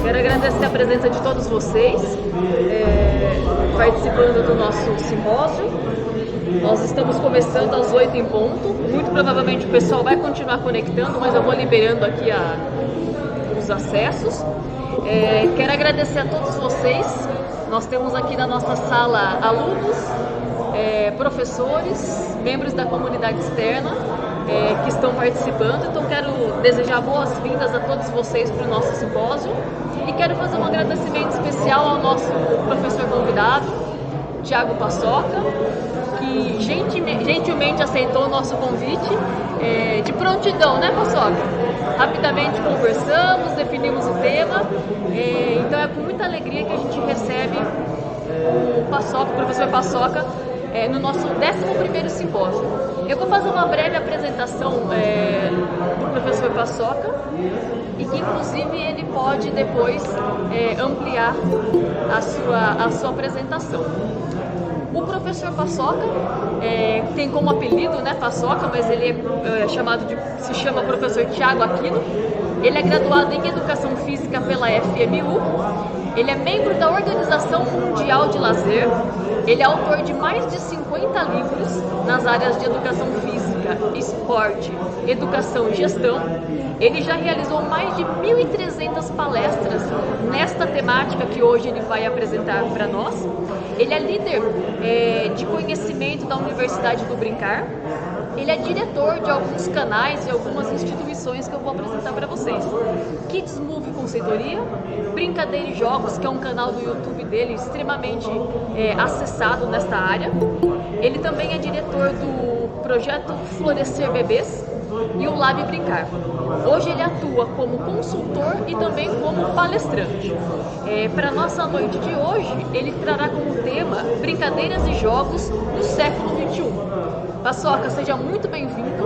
Quero agradecer a presença de todos vocês, participando do nosso simpósio. Nós estamos começando às 8 em ponto. Muito provavelmente o pessoal vai continuar conectando, mas eu vou liberando aqui os acessos. Quero agradecer a todos vocês. Nós temos aqui na nossa sala alunos, professores, membros da comunidade externa que estão participando. Então quero desejar boas-vindas a todos vocês para o nosso simpósio e quero fazer um agradecimento especial ao nosso professor convidado, Thiago Paçoca, que gentilmente aceitou o nosso convite de prontidão, né, Paçoca? Rapidamente conversamos, definimos o tema, então é com muita alegria que a gente recebe o Paçoca, o professor Paçoca, no nosso 11º simpósio. Eu vou fazer uma breve apresentação do professor Paçoca e que inclusive ele pode depois ampliar a sua apresentação. O professor Paçoca tem como apelido, né, Paçoca, mas ele se chama professor Thiago Aquino. Ele é graduado em Educação Física pela FMU. Ele é membro da Organização Mundial de Lazer. Ele é autor de mais de 50 livros nas áreas de educação física, esporte, educação e gestão. Ele já realizou mais de 1.300 palestras nesta temática que hoje ele vai apresentar para nós. Ele é líder de conhecimento da Universidade do Brincar. Ele é diretor de alguns canais e algumas instituições que eu vou apresentar para vocês. Kids Move Conceitoria, Brincadeira e Jogos, que é um canal do YouTube dele extremamente acessado nesta área. Ele também é diretor do projeto Florescer Bebês e o Lab Brincar. Hoje ele atua como consultor e também como palestrante. Para a nossa noite de hoje, ele trará como tema Brincadeiras e Jogos no século XXI. Paçoca, seja muito bem-vindo.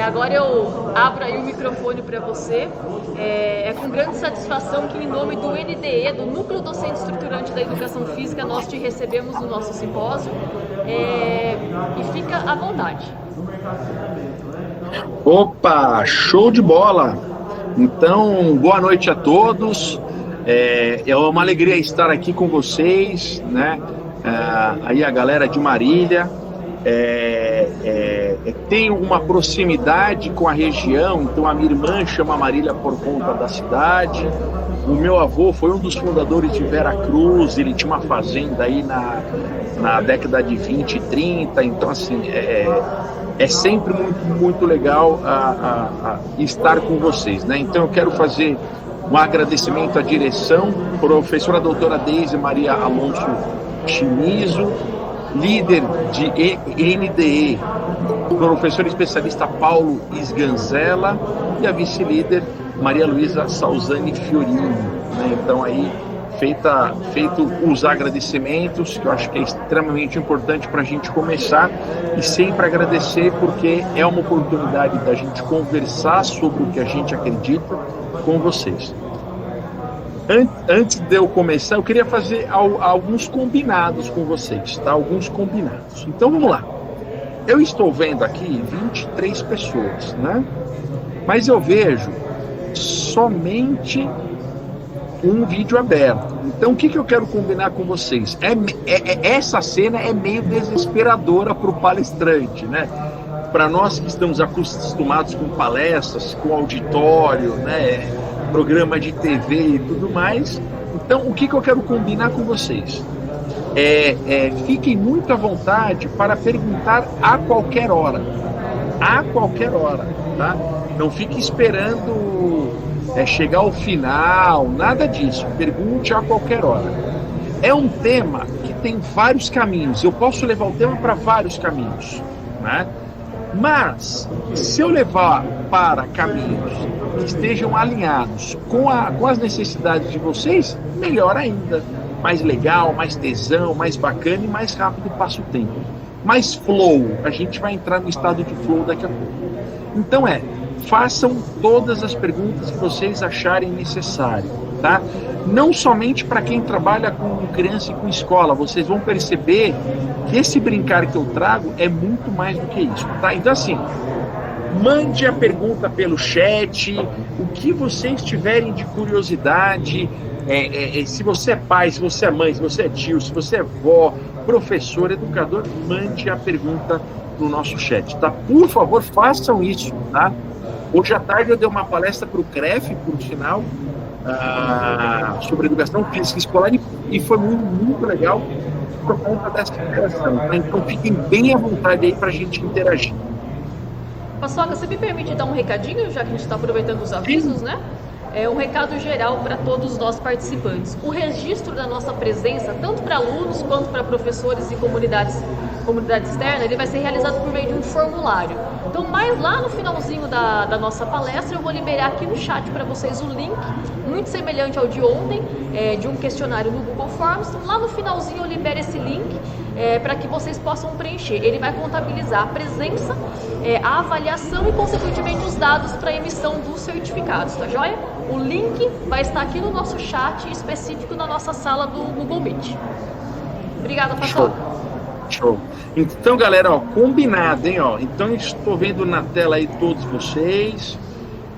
Agora eu abro aí o microfone para você. É com grande satisfação que, em nome do NDE, do Núcleo Docente Estruturante da Educação Física, nós te recebemos no nosso simpósio. E fica à vontade. Opa, show de bola! Então, boa noite a todos. É uma alegria estar aqui com vocês, né? Aí a galera de Marília. Tenho uma proximidade com a região, então a minha irmã chama Marília por conta da cidade. O meu avô foi um dos fundadores de Veracruz, ele tinha uma fazenda aí na década de 20 e 30, então assim, é sempre muito legal estar com vocês, né? Então eu quero fazer um agradecimento à direção, professora doutora Deise Maria Alonso Chimizo, líder de NDE, professor especialista Paulo Isganzella e a vice-líder Maria Luísa Salzani Fiorini, né? Então aí feito os agradecimentos, que eu acho que é extremamente importante para a gente começar, e sempre agradecer porque é uma oportunidade da gente conversar sobre o que a gente acredita com vocês. Antes de eu começar, eu queria fazer alguns combinados com vocês, tá? Alguns combinados. Então vamos lá. Eu estou vendo aqui 23 pessoas, né? Mas eu vejo somente um vídeo aberto. Então o que eu quero combinar com vocês? Essa cena é meio desesperadora para o palestrante, né? Para nós que estamos acostumados com palestras, com auditório, né? Programa de TV e tudo mais. Então o que eu quero combinar com vocês? Fiquem muito à vontade para perguntar a qualquer hora. A qualquer hora, tá? Não fique esperando chegar ao final, nada disso. Pergunte a qualquer hora. É um tema que tem vários caminhos. Eu posso levar o tema para vários caminhos, né? Mas, se eu levar para caminhos que estejam alinhados com as necessidades de vocês, melhor ainda. Mais legal, mais tesão, mais bacana e mais rápido passa o tempo. Mais flow, a gente vai entrar no estado de flow daqui a pouco. Então façam todas as perguntas que vocês acharem necessário. tá? Não somente para quem trabalha com criança e com escola, vocês vão perceber que esse brincar que eu trago é muito mais do que isso, tá? Então, assim, mande a pergunta pelo chat, o que vocês tiverem de curiosidade, se você é pai, se você é mãe, se você é tio, se você é vó, professor, educador, mande a pergunta no nosso chat, tá? Por favor, façam isso, tá? Hoje à tarde eu dei uma palestra para o CREF, por sinal, sobre educação física escolar, e foi muito, muito legal por conta dessa interação, tá? Então fiquem bem à vontade aí para a gente interagir. Paçoca, você me permite dar um recadinho, já que a gente está aproveitando os avisos, né? Um recado geral para todos nós participantes. O registro da nossa presença, tanto para alunos quanto para professores e comunidade externa, ele vai ser realizado por meio de um formulário. Então, mais lá no finalzinho da nossa palestra, eu vou liberar aqui no chat para vocês o link, muito semelhante ao de ontem, de um questionário no Google Forms. Então, lá no finalzinho eu libero esse link para que vocês possam preencher. Ele vai contabilizar a presença, a avaliação e, consequentemente, os dados para a emissão dos certificados, tá joia? O link vai estar aqui no nosso chat específico na nossa sala do Google Meet. Obrigada, Paçoca. Show. Então, galera, ó, combinado, hein? Ó. Então, estou vendo na tela aí todos vocês.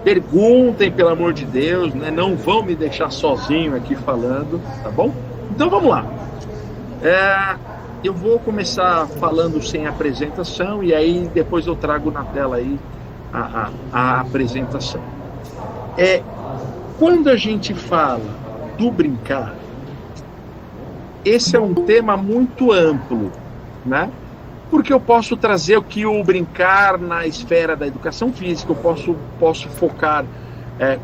Perguntem, pelo amor de Deus, né? Não vão me deixar sozinho aqui falando, tá bom? Então, vamos lá. Eu vou começar falando sem apresentação e aí depois eu trago na tela aí a apresentação. Quando a gente fala do brincar, esse é um tema muito amplo, né? Porque eu posso trazer o que o brincar na esfera da educação física, eu posso focar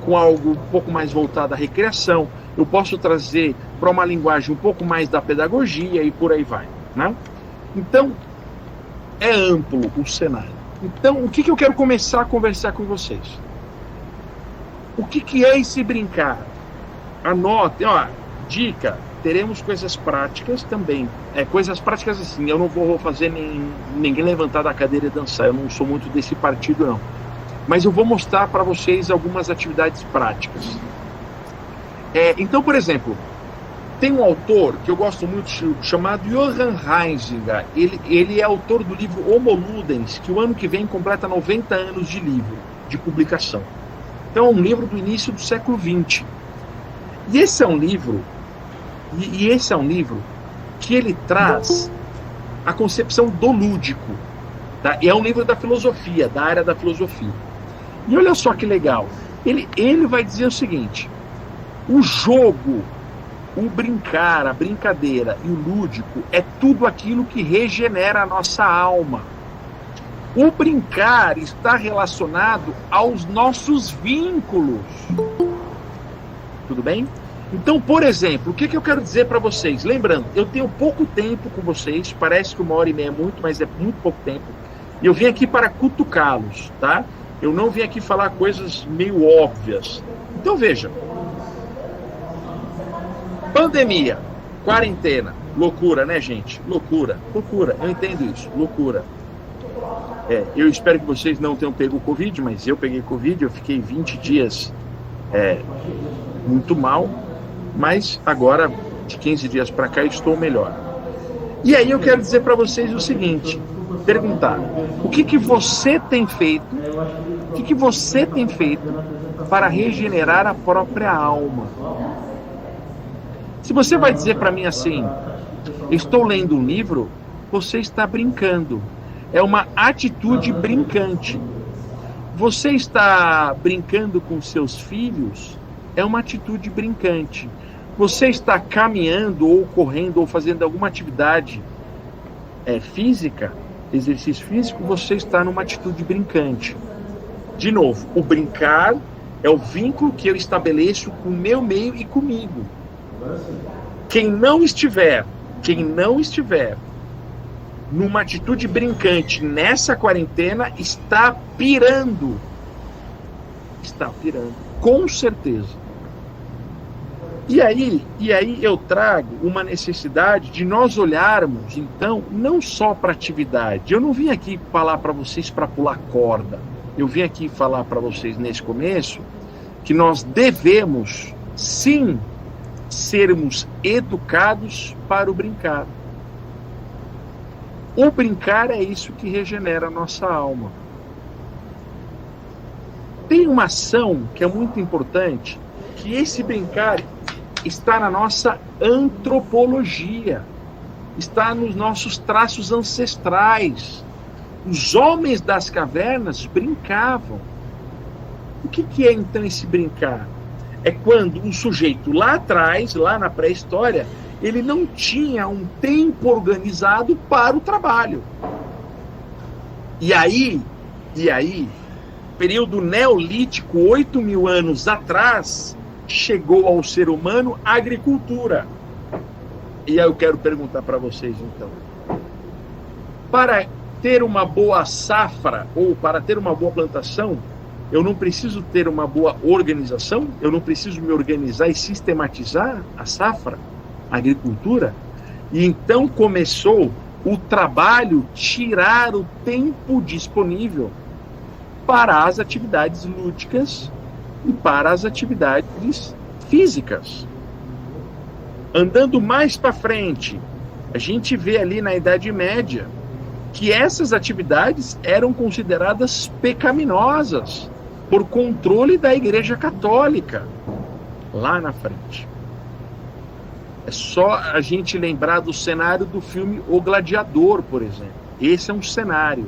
com algo um pouco mais voltado à recreação, eu posso trazer para uma linguagem um pouco mais da pedagogia e por aí vai, né? Então, é amplo o cenário. Então, o que eu quero começar a conversar com vocês? O que é esse brincar? Anotem, ó, dica, teremos coisas práticas também. Coisas práticas assim, eu não vou fazer ninguém levantar da cadeira e dançar, eu não sou muito desse partido não. Mas eu vou mostrar para vocês algumas atividades práticas. Então, por exemplo, tem um autor que eu gosto muito chamado Johann Huizinga. Ele é autor do livro Homo Ludens, que o ano que vem completa 90 anos de livro, de publicação. Então é um livro do início do século XX. E esse é um livro que ele traz a concepção do lúdico. Tá? E é um livro da filosofia, da área da filosofia. E olha só que legal. Ele vai dizer o seguinte: o jogo, o brincar, a brincadeira e o lúdico é tudo aquilo que regenera a nossa alma. O brincar está relacionado aos nossos vínculos. Tudo bem? Então, por exemplo, o que eu quero dizer para vocês? Lembrando, eu tenho pouco tempo com vocês, parece que 1h30 é muito, mas é muito pouco tempo. E eu vim aqui para cutucá-los, tá? Eu não vim aqui falar coisas meio óbvias. Então, veja. Pandemia, quarentena, loucura, né, gente? Loucura, eu entendo isso, loucura. Eu espero que vocês não tenham pego o Covid, mas eu peguei Covid, eu fiquei 20 dias muito mal, mas agora, de 15 dias para cá, estou melhor. E aí eu quero dizer para vocês o seguinte, perguntar, o que você tem feito, para regenerar a própria alma? Se você vai dizer para mim assim, estou lendo um livro, você está brincando. É uma atitude brincante. Você está brincando com seus filhos, é uma atitude brincante. Você está caminhando ou correndo ou fazendo alguma atividade física, exercício físico, você está numa atitude brincante. De novo, o brincar é o vínculo que eu estabeleço com o meu meio e comigo. Quem não estiver numa atitude brincante nessa quarentena está pirando, com certeza. E aí eu trago uma necessidade de nós olharmos, então, não só para atividade. Eu não vim aqui falar para vocês para pular corda. Eu vim aqui falar para vocês nesse começo que nós devemos sim, sermos educados para o brincar. O brincar é isso que regenera a nossa alma. Tem uma ação que é muito importante, que esse brincar está na nossa antropologia, está nos nossos traços ancestrais. Os homens das cavernas brincavam. O que é então esse brincar? É quando um sujeito lá atrás, lá na pré-história, ele não tinha um tempo organizado para o trabalho. E aí, período neolítico, 8.000 anos atrás, chegou ao ser humano a agricultura. E aí eu quero perguntar para vocês então, para ter uma boa safra ou para ter uma boa plantação, eu não preciso ter uma boa organização? Eu não preciso me organizar e sistematizar a safra, a agricultura? E então começou o trabalho tirar o tempo disponível para as atividades lúdicas e para as atividades físicas. Andando mais para frente, a gente vê ali na Idade Média que essas atividades eram consideradas pecaminosas por controle da Igreja Católica, lá na frente. É só a gente lembrar do cenário do filme O Gladiador, por exemplo. Esse é um cenário.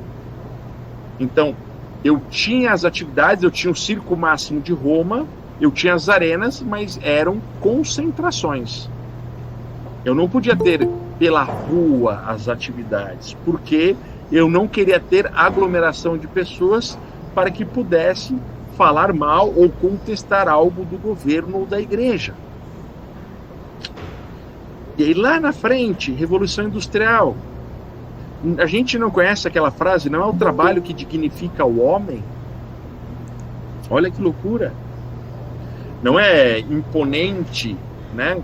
Então, eu tinha as atividades, eu tinha o Circo Máximo de Roma, eu tinha as arenas, mas eram concentrações. Eu não podia ter pela rua as atividades, porque eu não queria ter aglomeração de pessoas para que pudesse falar mal ou contestar algo do governo ou da igreja. E aí lá na frente, Revolução Industrial. A gente não conhece aquela frase, não é o trabalho que dignifica o homem? Olha que loucura. Não é imponente, né?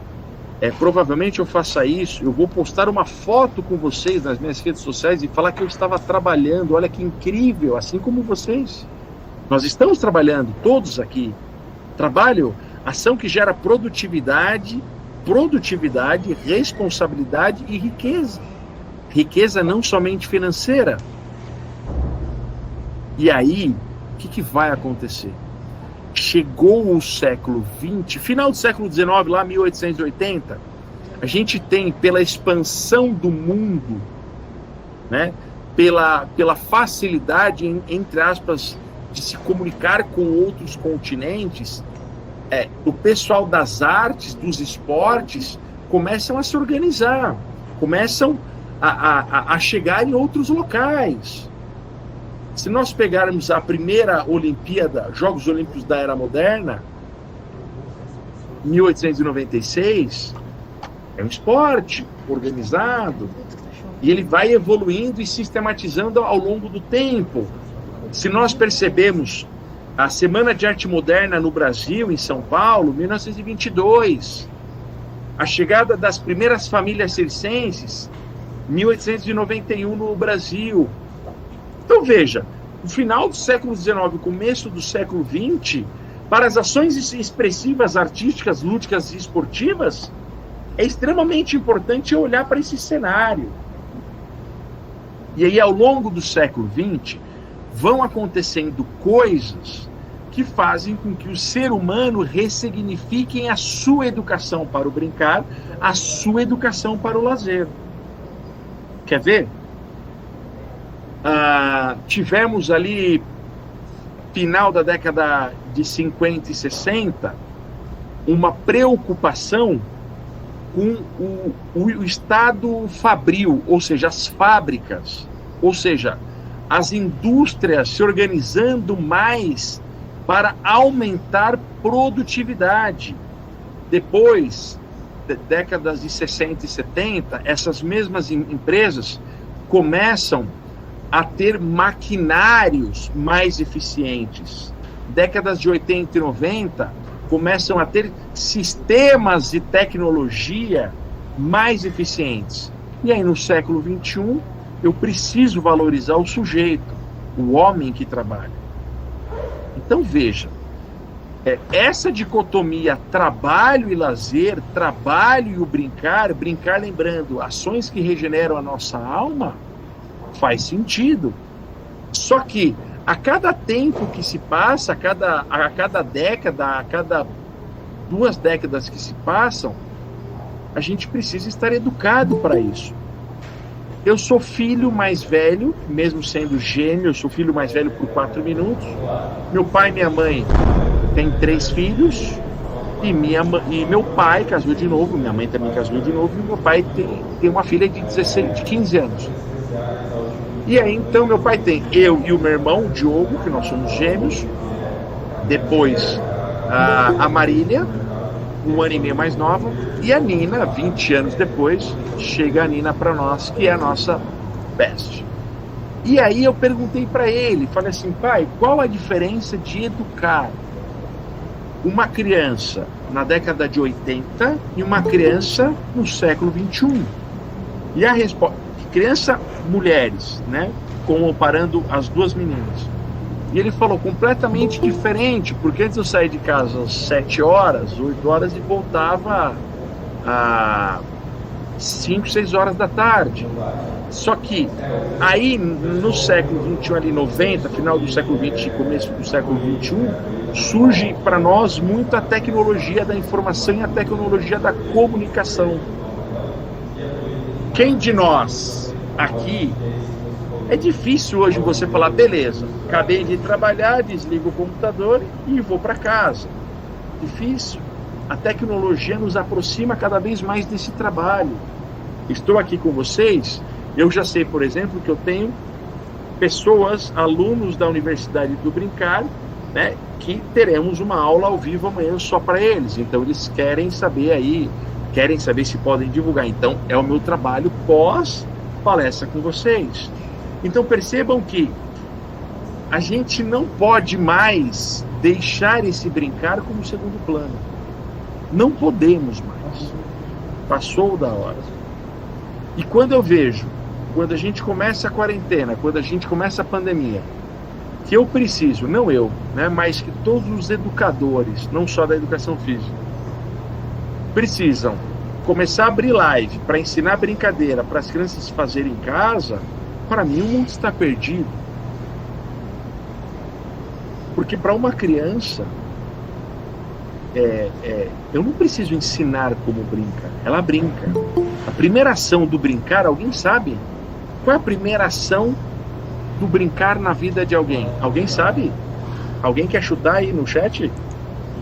Provavelmente eu faça isso, eu vou postar uma foto com vocês nas minhas redes sociais e falar que eu estava trabalhando, olha que incrível, assim como vocês. Nós estamos trabalhando, todos aqui. Trabalho, ação que gera produtividade, responsabilidade e riqueza. Riqueza não somente financeira. E aí, o que vai acontecer? Chegou o século XX, final do século XIX, lá 1880, a gente tem, pela expansão do mundo, né, pela facilidade, entre aspas, de se comunicar com outros continentes, o pessoal das artes, dos esportes, começam a se organizar, começam a chegar em outros locais. Se nós pegarmos a primeira Olimpíada, Jogos Olímpicos da Era Moderna, 1896, é um esporte organizado, e ele vai evoluindo e sistematizando ao longo do tempo. Se nós percebemos a Semana de Arte Moderna no Brasil, em São Paulo, 1922, a chegada das primeiras famílias circenses, 1891 no Brasil. Então veja, no final do século XIX, começo do século XX, para as ações expressivas, artísticas, lúdicas e esportivas, é extremamente importante olhar para esse cenário. E aí, ao longo do século XX, vão acontecendo coisas que fazem com que o ser humano ressignifique a sua educação para o brincar, a sua educação para o lazer. Quer ver? Tivemos ali, final da década de 50 e 60, uma preocupação com o estado fabril, ou seja, as fábricas, ou seja, as indústrias se organizando mais para aumentar produtividade. Depois, décadas de 60 e 70, essas mesmas empresas começam a ter maquinários mais eficientes. Décadas de 80 e 90, começam a ter sistemas de tecnologia mais eficientes. E aí, no século XXI, eu preciso valorizar o sujeito, o homem que trabalha. Então, veja, essa dicotomia trabalho e lazer, trabalho e o brincar, brincar lembrando ações que regeneram a nossa alma, faz sentido. Só que a cada tempo que se passa, a cada década, a cada 2 décadas que se passam, a gente precisa estar educado para isso. Eu sou filho mais velho, mesmo sendo gêmeo, eu sou filho mais velho por 4 minutos. Meu pai e minha mãe têm 3 filhos, e meu pai casou de novo, minha mãe também casou de novo, e meu pai tem uma filha de 15 anos. E aí, então, meu pai tem eu e o meu irmão, o Diogo, que nós somos gêmeos, depois a Marília, 1 ano e meio mais nova, e a Nina, 20 anos depois, chega a Nina para nós, que é a nossa best. E aí eu perguntei para ele, falei assim, pai, qual a diferença de educar uma criança na década de 80 e uma criança no século 21? E a resposta, criança, mulheres, né, comparando as 2 meninas. E ele falou, completamente diferente, porque antes eu saía de casa às 7 horas, 8 horas e voltava às 5, 6 horas da tarde. Só que aí no século 21, ali 90, final do século 20 e começo do século 21, surge para nós muito a tecnologia da informação e a tecnologia da comunicação. Quem de nós aqui, é difícil hoje você falar, beleza, acabei de trabalhar, desligo o computador e vou para casa. Difícil. A tecnologia nos aproxima cada vez mais desse trabalho. Estou aqui com vocês, eu já sei, por exemplo, que eu tenho pessoas, alunos da Universidade do Brincar, né, que teremos uma aula ao vivo amanhã só para eles. Então eles querem saber se podem divulgar. Então é o meu trabalho pós palestra com vocês. Então percebam que a gente não pode mais deixar esse brincar como segundo plano. Não podemos mais. Passou da hora. E quando eu vejo, quando a gente começa a quarentena, quando a gente começa a pandemia, que eu preciso, não eu, né, mas que todos os educadores, não só da educação física, precisam começar a abrir live para ensinar brincadeira para as crianças fazerem em casa, para mim o mundo está perdido. Porque para uma criança, eu não preciso ensinar como brinca, ela brinca. A primeira ação do brincar, alguém sabe? Qual é a primeira ação do brincar na vida de alguém? Alguém sabe? Alguém quer chutar aí no chat?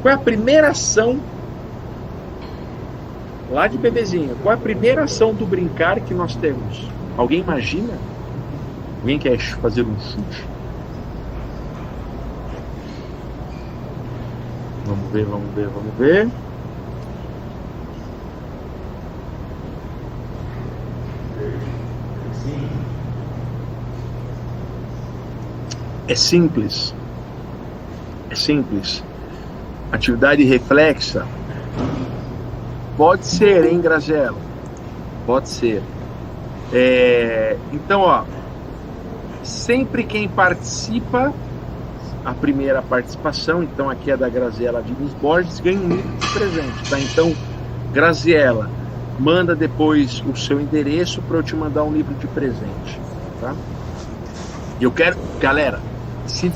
Qual é a primeira ação lá de bebezinho? Qual é a primeira ação do brincar que nós temos? Alguém imagina? Alguém quer fazer um chute? Vamos ver. É simples. Atividade reflexa. Pode ser, hein, Graziela? Pode ser. Então, ó, sempre quem participa, a primeira participação, então aqui é da Graziela Vigos Borges, ganha um livro de presente, tá? Então, Graziela, manda depois o seu endereço para eu te mandar um livro de presente, tá? Eu quero, galera, se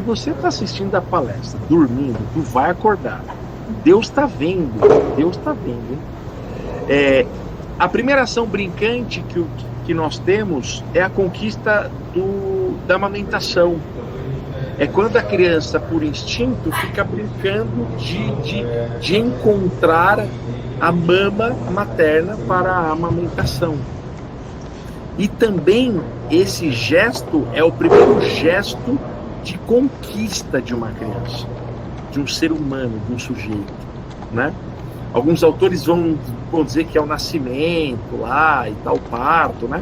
você está assistindo a palestra dormindo, tu vai acordar. Deus está vendo, hein? A primeira ação brincante que nós temos é a conquista da amamentação. É quando a criança, por instinto, fica brincando de encontrar a mama materna para a amamentação. E também esse gesto é o primeiro gesto de conquista de uma criança, de um ser humano, de um sujeito, né? Alguns autores vão dizer que é o nascimento lá e tal, o parto, né?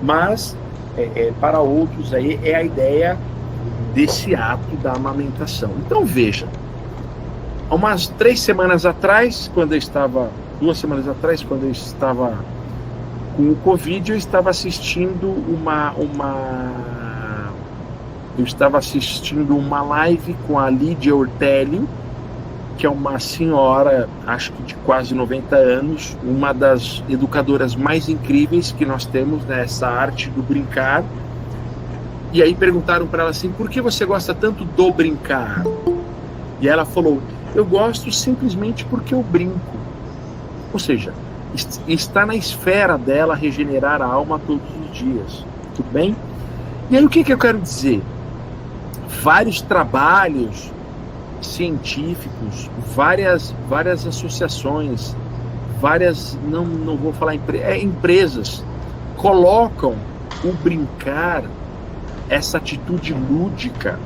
Mas para outros aí é a ideia desse ato da amamentação. Então veja, há umas 2 semanas atrás, quando eu estava com o Covid, eu estava assistindo eu estava assistindo uma live com a Lídia Ortélio, que é uma senhora, acho que de quase 90 anos, uma das educadoras mais incríveis que nós temos nessa arte do brincar. E aí perguntaram para ela assim, por que você gosta tanto do brincar? E ela falou, eu gosto simplesmente porque eu brinco. Ou seja, está na esfera dela regenerar a alma todos os dias. Tudo bem? E aí o que eu quero dizer? Vários trabalhos científicos, várias associações, não vou falar empresas, colocam o brincar, essa atitude lúdica,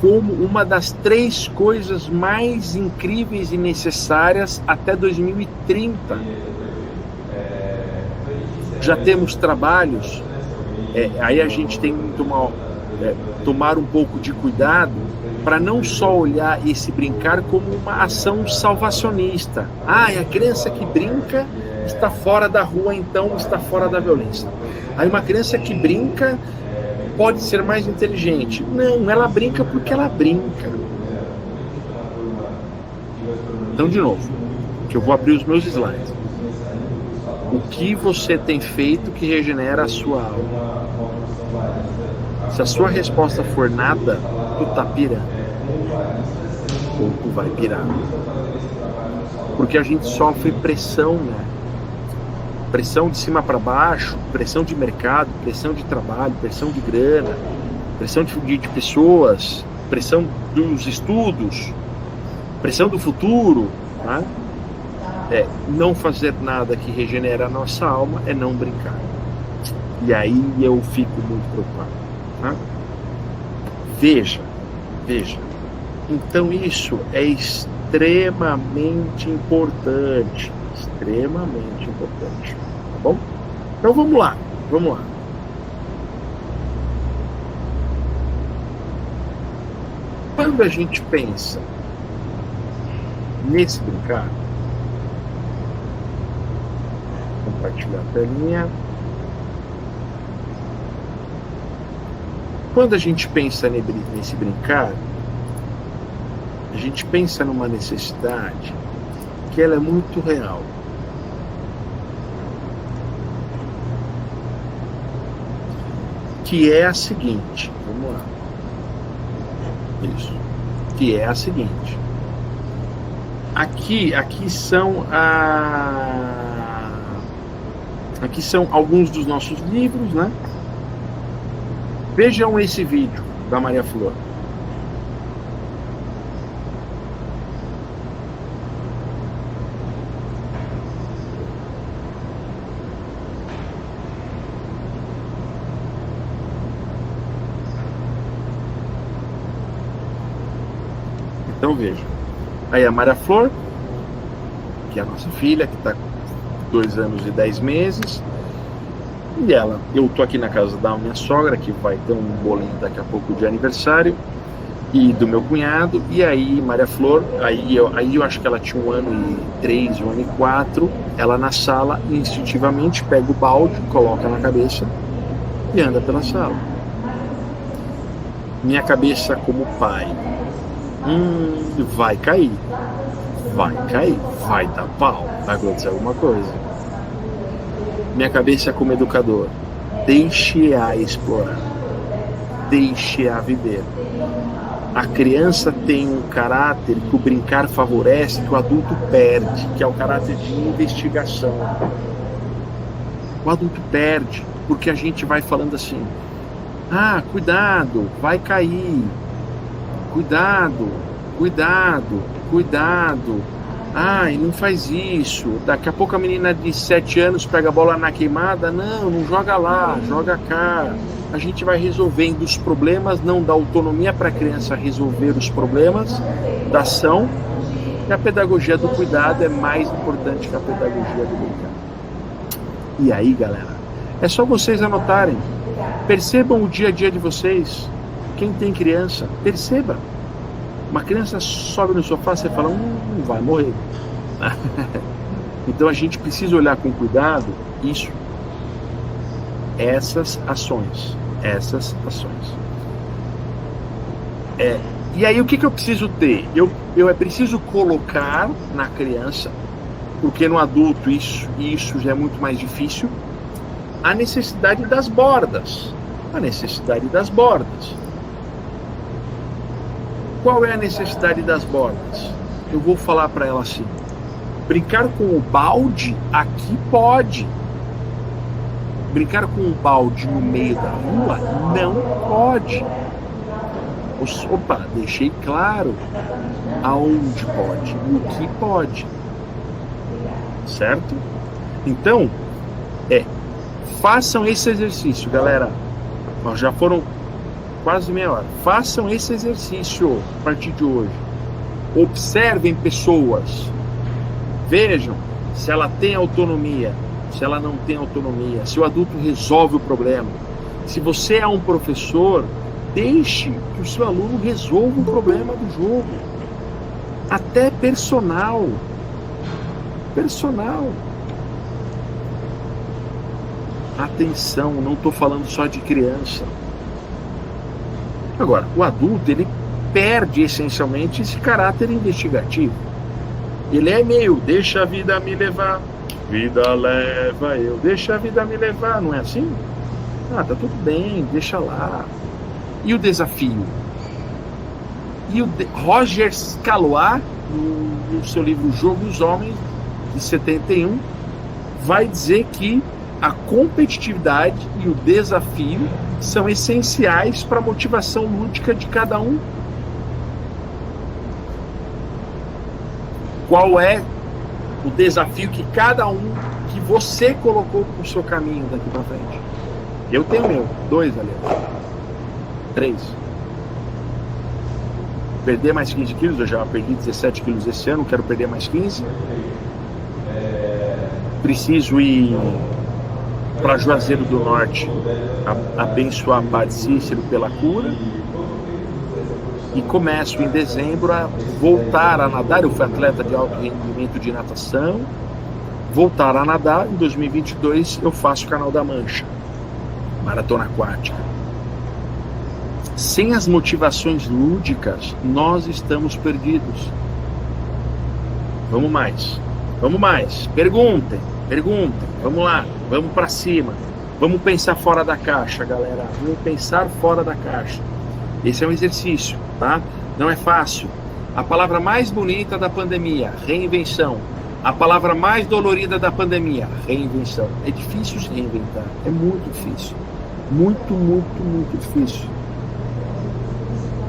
como uma das 3 coisas mais incríveis e necessárias até 2030. Já temos trabalhos, aí a gente tem que tomar um pouco de cuidado para não só olhar esse brincar como uma ação salvacionista. A criança que brinca está fora da rua, então está fora da violência. Aí uma criança que brinca pode ser mais inteligente. Não, ela brinca porque ela brinca. Então, de novo, que eu vou abrir os meus slides. O que você tem feito que regenera a sua alma? Se a sua resposta for nada, tu tá pirando. Ou tu vai pirar. Porque a gente sofre pressão, né? Pressão de cima para baixo, pressão de mercado, pressão de trabalho, pressão de grana, pressão de pessoas, pressão dos estudos, pressão do futuro, tá? Não fazer nada que regenera a nossa alma é não brincar. E aí eu fico muito preocupado, tá? Veja. Então isso é extremamente importante. Extremamente importante. Tá bom? Então vamos lá. Quando a gente pensa nesse brincar, compartilhar a telinha. Quando a gente pensa nesse brincar, a gente pensa numa necessidade que ela é muito real. Que é a seguinte, vamos lá. Isso. Que é a seguinte. Aqui são alguns dos nossos livros, né? Vejam esse vídeo da Maria Flor. Então veja. Aí a Maria Flor, que é a nossa filha, que está com 2 anos e 10 meses. E eu tô aqui na casa da minha sogra, que vai ter um bolinho daqui a pouco de aniversário, e do meu cunhado. E aí Maria Flor, aí eu acho que ela tinha 1 ano e 3, 1 ano e 4. Ela na sala, instintivamente pega o balde, coloca na cabeça e anda pela sala. Minha cabeça como pai, vai cair, vai dar pau, vai acontecer alguma coisa. Minha cabeça como educador, deixe-a explorar, deixe-a viver. A criança tem um caráter que o brincar favorece, que o adulto perde, que é o caráter de investigação. O adulto perde, porque a gente vai falando assim, cuidado, vai cair, cuidado. Não faz isso. Daqui a pouco a menina de 7 anos pega a bola na queimada. Não joga lá, joga cá. A gente vai resolvendo os problemas, não dá autonomia para a criança resolver os problemas da ação. E a pedagogia do cuidado é mais importante que a pedagogia do brincar. E aí, galera, é só vocês anotarem. Percebam o dia a dia de vocês. Quem tem criança, perceba. Uma criança sobe no sofá, você fala, vai morrer. Então a gente precisa olhar com cuidado essas ações. E aí o que eu preciso ter? Eu é preciso colocar na criança, porque no adulto isso já é muito mais difícil, a necessidade das bordas. A necessidade das bordas. Qual é a necessidade das bordas? Eu vou falar para ela assim: brincar com o balde aqui pode. Brincar com o balde no meio da rua não pode. Opa, deixei claro aonde pode, o que pode. Certo? Então, façam esse exercício, galera. Nós já foram quase meia hora. Façam esse exercício a partir de hoje. Observem pessoas. Vejam se ela tem autonomia, se ela não tem autonomia, se o adulto resolve o problema. Se você é um professor, deixe que o seu aluno resolva o problema do jogo. Até personal. Atenção, não estou falando só de criança. Agora, o adulto, ele perde essencialmente esse caráter investigativo. Ele é meio, deixa a vida me levar, vida leva eu, deixa a vida me levar, não é assim? Tá tudo bem, deixa lá. E o desafio? Roger Scalois, no seu livro O Jogo dos Homens, de 71, vai dizer que a competitividade e o desafio são essenciais para a motivação lúdica de cada um. Qual é o desafio que cada um, que você colocou para o seu caminho daqui para frente? Eu tenho meu, 2, aliás. 3. Perder mais 15 quilos, eu já perdi 17 quilos esse ano, quero perder mais 15. Preciso ir para Juazeiro do Norte, abençoar Padre Cícero pela cura. E começo em dezembro a voltar a nadar. Eu fui atleta de alto rendimento de natação. Voltar a nadar. Em 2022 eu faço o Canal da Mancha, maratona aquática. Sem as motivações lúdicas, nós estamos perdidos. Vamos mais. Perguntem. Vamos lá, vamos para cima. Vamos pensar fora da caixa, galera. Vamos pensar fora da caixa. Esse é um exercício, tá? Não é fácil. A palavra mais bonita da pandemia, reinvenção. A palavra mais dolorida da pandemia, reinvenção. É difícil se reinventar. É muito difícil. Muito difícil.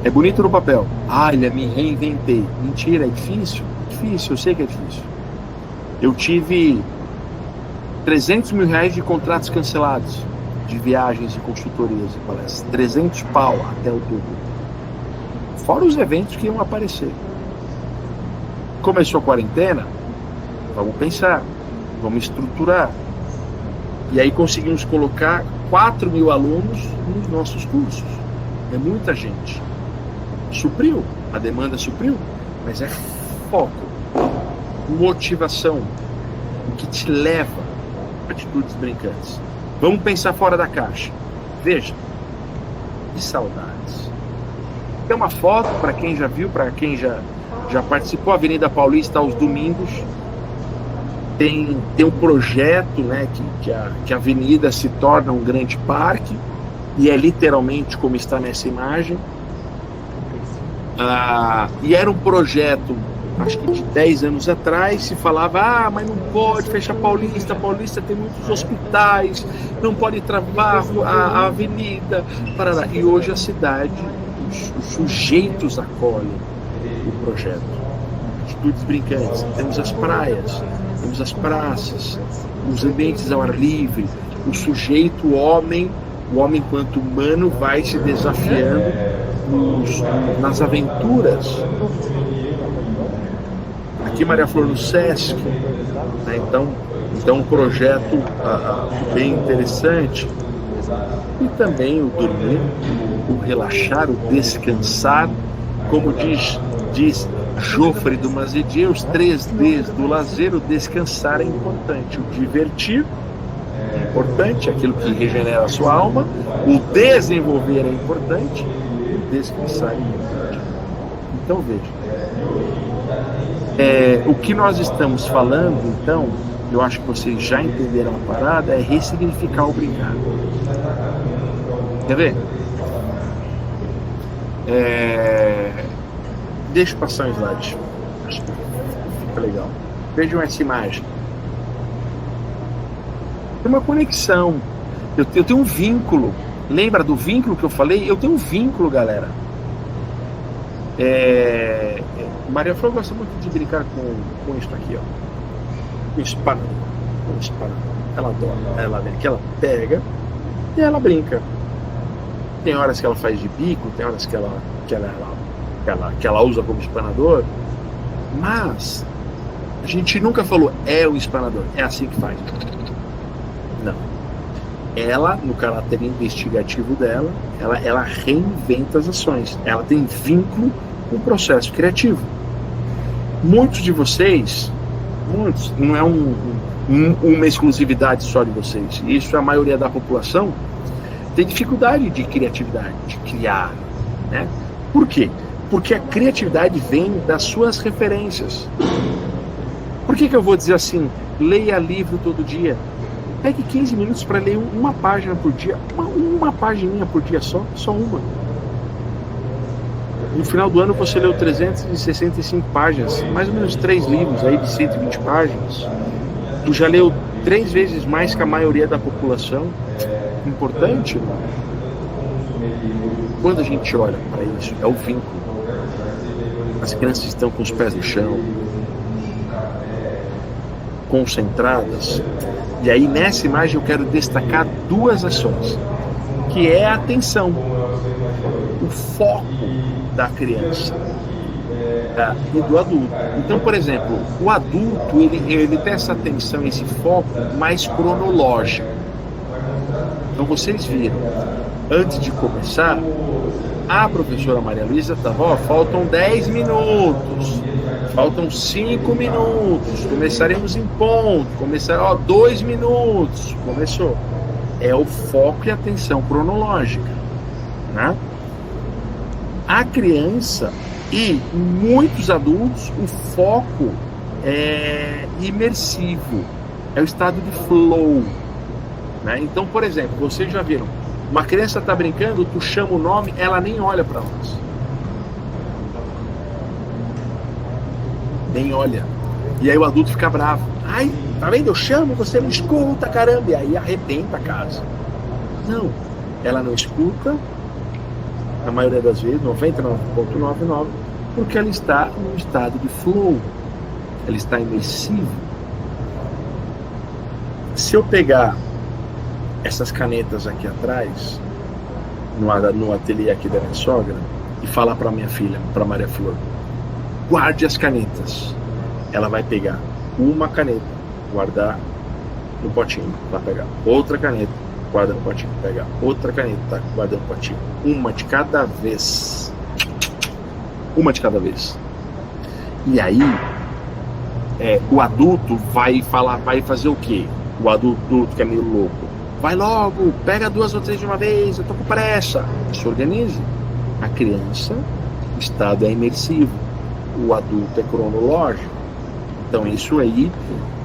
É bonito no papel. Olha, me reinventei. Mentira, é difícil. Difícil, eu sei que é difícil. Eu tive 300 mil reais de contratos cancelados, de viagens e consultorias e palestras. 300 pau até outubro. Fora os eventos que iam aparecer. Começou a quarentena, vamos pensar, vamos estruturar. E aí conseguimos colocar 4 mil alunos nos nossos cursos. É muita gente. Supriu, a demanda supriu, mas é foco, motivação, o que te leva a atitudes brincantes. Vamos pensar fora da caixa. Veja, que saudades. Tem uma foto para quem já viu, para quem já participou. A Avenida Paulista aos domingos tem um projeto, né, que a avenida se torna um grande parque, e é literalmente como está nessa imagem. E era um projeto, acho que de 10 anos atrás, se falava, mas não pode fechar Paulista tem muitos hospitais, não pode travar a avenida, parará. E hoje a cidade, os sujeitos acolhem o projeto. Atitudes brincantes, temos as praias, temos as praças, os ambientes ao ar livre, o sujeito, o homem enquanto humano vai se desafiando nas aventuras. Aqui Maria Flor no Sesc, né? Então um projeto bem interessante. E também o dormir, o relaxar, o descansar, como diz Jofre do Mazedier, os 3 Ds do lazer. O descansar é importante, o divertir é importante, aquilo que regenera a sua alma, o desenvolver é importante descansar em unidade. Então veja, o que nós estamos falando, então, eu acho que vocês já entenderam a parada, é ressignificar o brincar. Quer ver? Deixa eu passar um slide. Acho que fica legal. Vejam essa imagem. Tem uma conexão. Eu tenho um vínculo. Lembra do vínculo que eu falei? Eu tenho um vínculo, galera. Maria Flor gosta muito de brincar com isso aqui, ó. Com espanador. Ela adora. Ela vê que ela pega e ela brinca. Tem horas que ela faz de bico, tem horas que ela usa como espanador, mas a gente nunca falou é o espanador, é assim que faz. Não. Ela, no caráter investigativo dela, ela reinventa as ações. Ela tem vínculo com o processo criativo. Muitos de vocês, não é uma exclusividade só de vocês, isso é a maioria da população, tem dificuldade de criatividade, de criar, né? Por quê? Porque a criatividade vem das suas referências. Por que eu vou dizer assim, leia livro todo dia? Pegue 15 minutos para ler uma página por dia, uma pagininha por dia só uma. No final do ano você leu 365 páginas, mais ou menos 3 livros aí de 120 páginas. Tu já leu 3 vezes mais que a maioria da população. Importante, né? Quando a gente olha para isso, é o vínculo. As crianças estão com os pés no chão, concentradas. E aí nessa imagem eu quero destacar 2 ações, que é a atenção, o foco da criança e do adulto. Então, por exemplo, o adulto ele tem essa atenção, esse foco mais cronológico. Então vocês viram, antes de começar, a professora Maria Luísa estava, faltam 10 minutos, faltam 5 minutos, começaremos em ponto, 2 minutos, começou. É o foco e a atenção cronológica, né? A criança e muitos adultos, o foco é imersivo, é o estado de flow, né? Então, por exemplo, vocês já viram, uma criança está brincando, tu chama o nome, ela nem olha para nós. Nem olha. E aí o adulto fica bravo. Ai, tá vendo? Eu chamo, você não escuta, caramba. E aí arrebenta a casa. Não. Ela não escuta, na maioria das vezes, 99,99%, porque ela está num estado de flow. Ela está imersiva. Se eu pegar essas canetas aqui atrás, no ateliê aqui da minha sogra, e falar para minha filha, para Maria Flor, guarde as canetas. Ela vai pegar uma caneta, guardar no potinho, vai pegar outra caneta, guarda no potinho, pegar outra caneta, guarda no potinho, uma de cada vez. Uma de cada vez. E aí, o adulto vai fazer o quê? O adulto que é meio louco. Vai logo, pega 2 ou 3 de uma vez, eu tô com pressa. Se organize. A criança, o estado é imersivo. O adulto é cronológico. Então isso aí,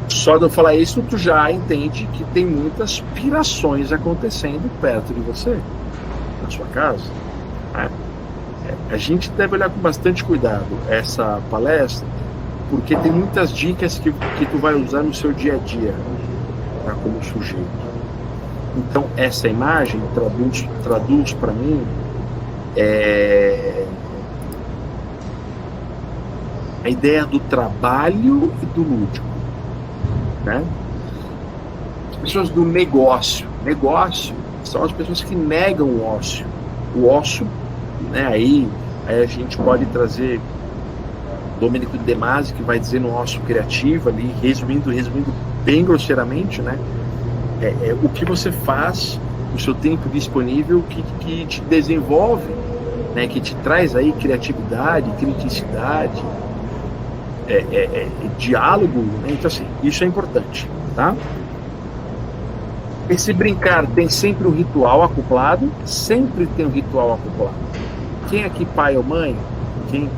só de eu falar isso, tu já entende que tem muitas pirações acontecendo perto de você, na sua casa, né? A gente deve olhar com bastante cuidado essa palestra, porque tem muitas dicas que tu vai usar no seu dia a dia, tá, como sujeito. Então essa imagem traduz para mim a ideia do trabalho e do lúdico, né? As pessoas do negócio são as pessoas que negam o ócio. O ócio, né? Aí a gente pode trazer Domênico De Masi, que vai dizer no ócio criativo ali, resumindo bem grosseiramente, né? O que você faz no seu tempo disponível que te desenvolve, né? Que te traz aí criatividade, criticidade, diálogo, né? Então assim, isso é importante, tá? Esse brincar tem sempre um ritual acoplado, sempre tem um ritual acoplado. Quem aqui pai ou mãe?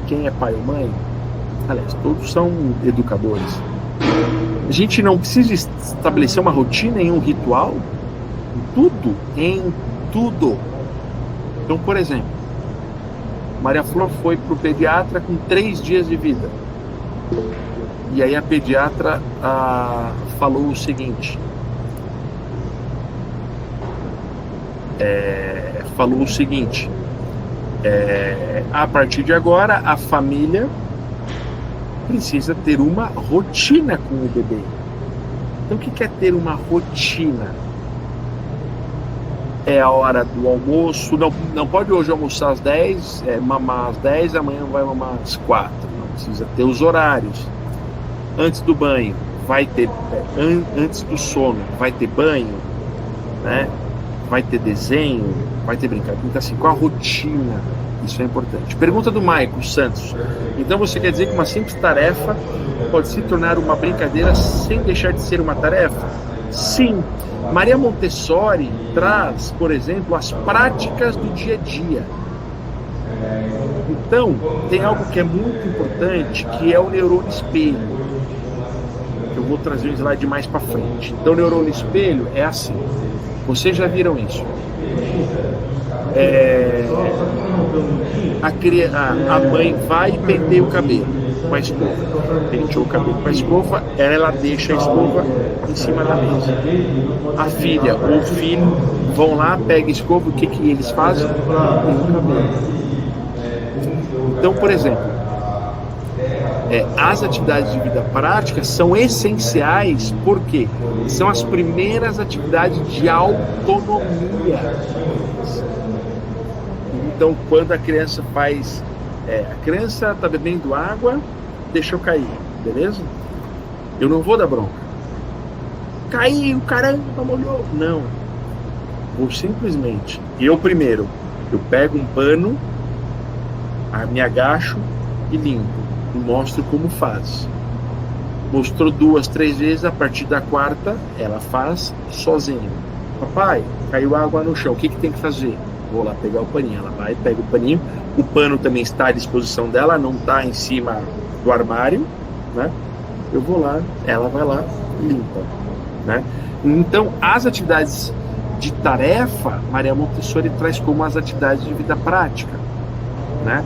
Quem é pai ou mãe? Aliás, todos são educadores. A gente não precisa estabelecer uma rotina em um ritual? Em tudo. Então, por exemplo, Maria Flor foi para o pediatra com 3 dias de vida. E aí a pediatra falou o seguinte. A partir de agora, a família precisa ter uma rotina com o bebê. Então, o que é ter uma rotina? É a hora do almoço, não pode hoje almoçar às 10, mamar às 10, amanhã vai mamar às 4. Não precisa ter os horários. Antes do banho, vai ter, antes do sono, vai ter banho, né? Vai ter desenho, vai ter brincadeira. Então, assim, qual a rotina? Isso é importante. Pergunta do Maico Santos. Então você quer dizer que uma simples tarefa pode se tornar uma brincadeira sem deixar de ser uma tarefa? Sim. Maria Montessori traz, por exemplo, as práticas do dia a dia. Então, tem algo que é muito importante, que é o neurônio espelho. Eu vou trazer um slide mais para frente. Então, o neurônio espelho é assim. Vocês já viram isso? A mãe vai pentear o cabelo com a escova. Penteou o cabelo com a escova, ela deixa a escova em cima da mesa. A filha ou o filho vão lá, pega a escova, o que eles fazem? Penteam o cabelo. Então, por exemplo, as atividades de vida prática são essenciais porque são as primeiras atividades de autonomia. Então, quando a criança faz... a criança está bebendo água, deixa eu cair, beleza? Eu não vou dar bronca. Caiu, caramba, molhou. Não. Vou simplesmente... Eu pego um pano, me agacho e limpo. E mostro como faz. Mostrou 2, 3 vezes, a partir da 4ª, ela faz sozinha. Papai, caiu água no chão, o que tem que fazer? Vou lá pegar o paninho. Ela vai, pega o paninho. O pano também está à disposição dela, não está em cima do armário, né? Eu vou lá, ela vai lá e limpa, né? Então, as atividades de tarefa, Maria Montessori traz como as atividades de vida prática, né?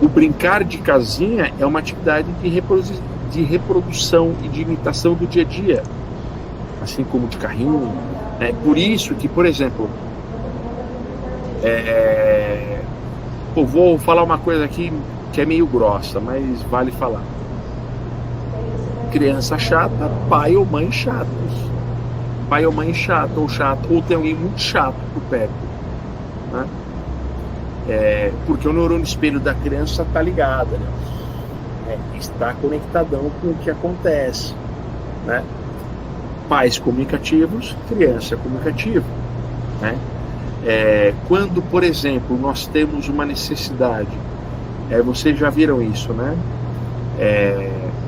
O brincar de casinha é uma atividade de reprodução e de imitação do dia a dia, assim como de carrinho. É por isso que, por exemplo, vou falar uma coisa aqui que é meio grossa, mas vale falar. Criança chata, pai ou mãe chatos. Pai ou mãe chato, ou tem alguém muito chato por perto, né? Porque o neurônio espelho da criança está ligado, né? Está conectadão com o que acontece, né? Pais comunicativos, criança comunicativa, né? Quando, por exemplo, nós temos uma necessidade, vocês já viram isso, né?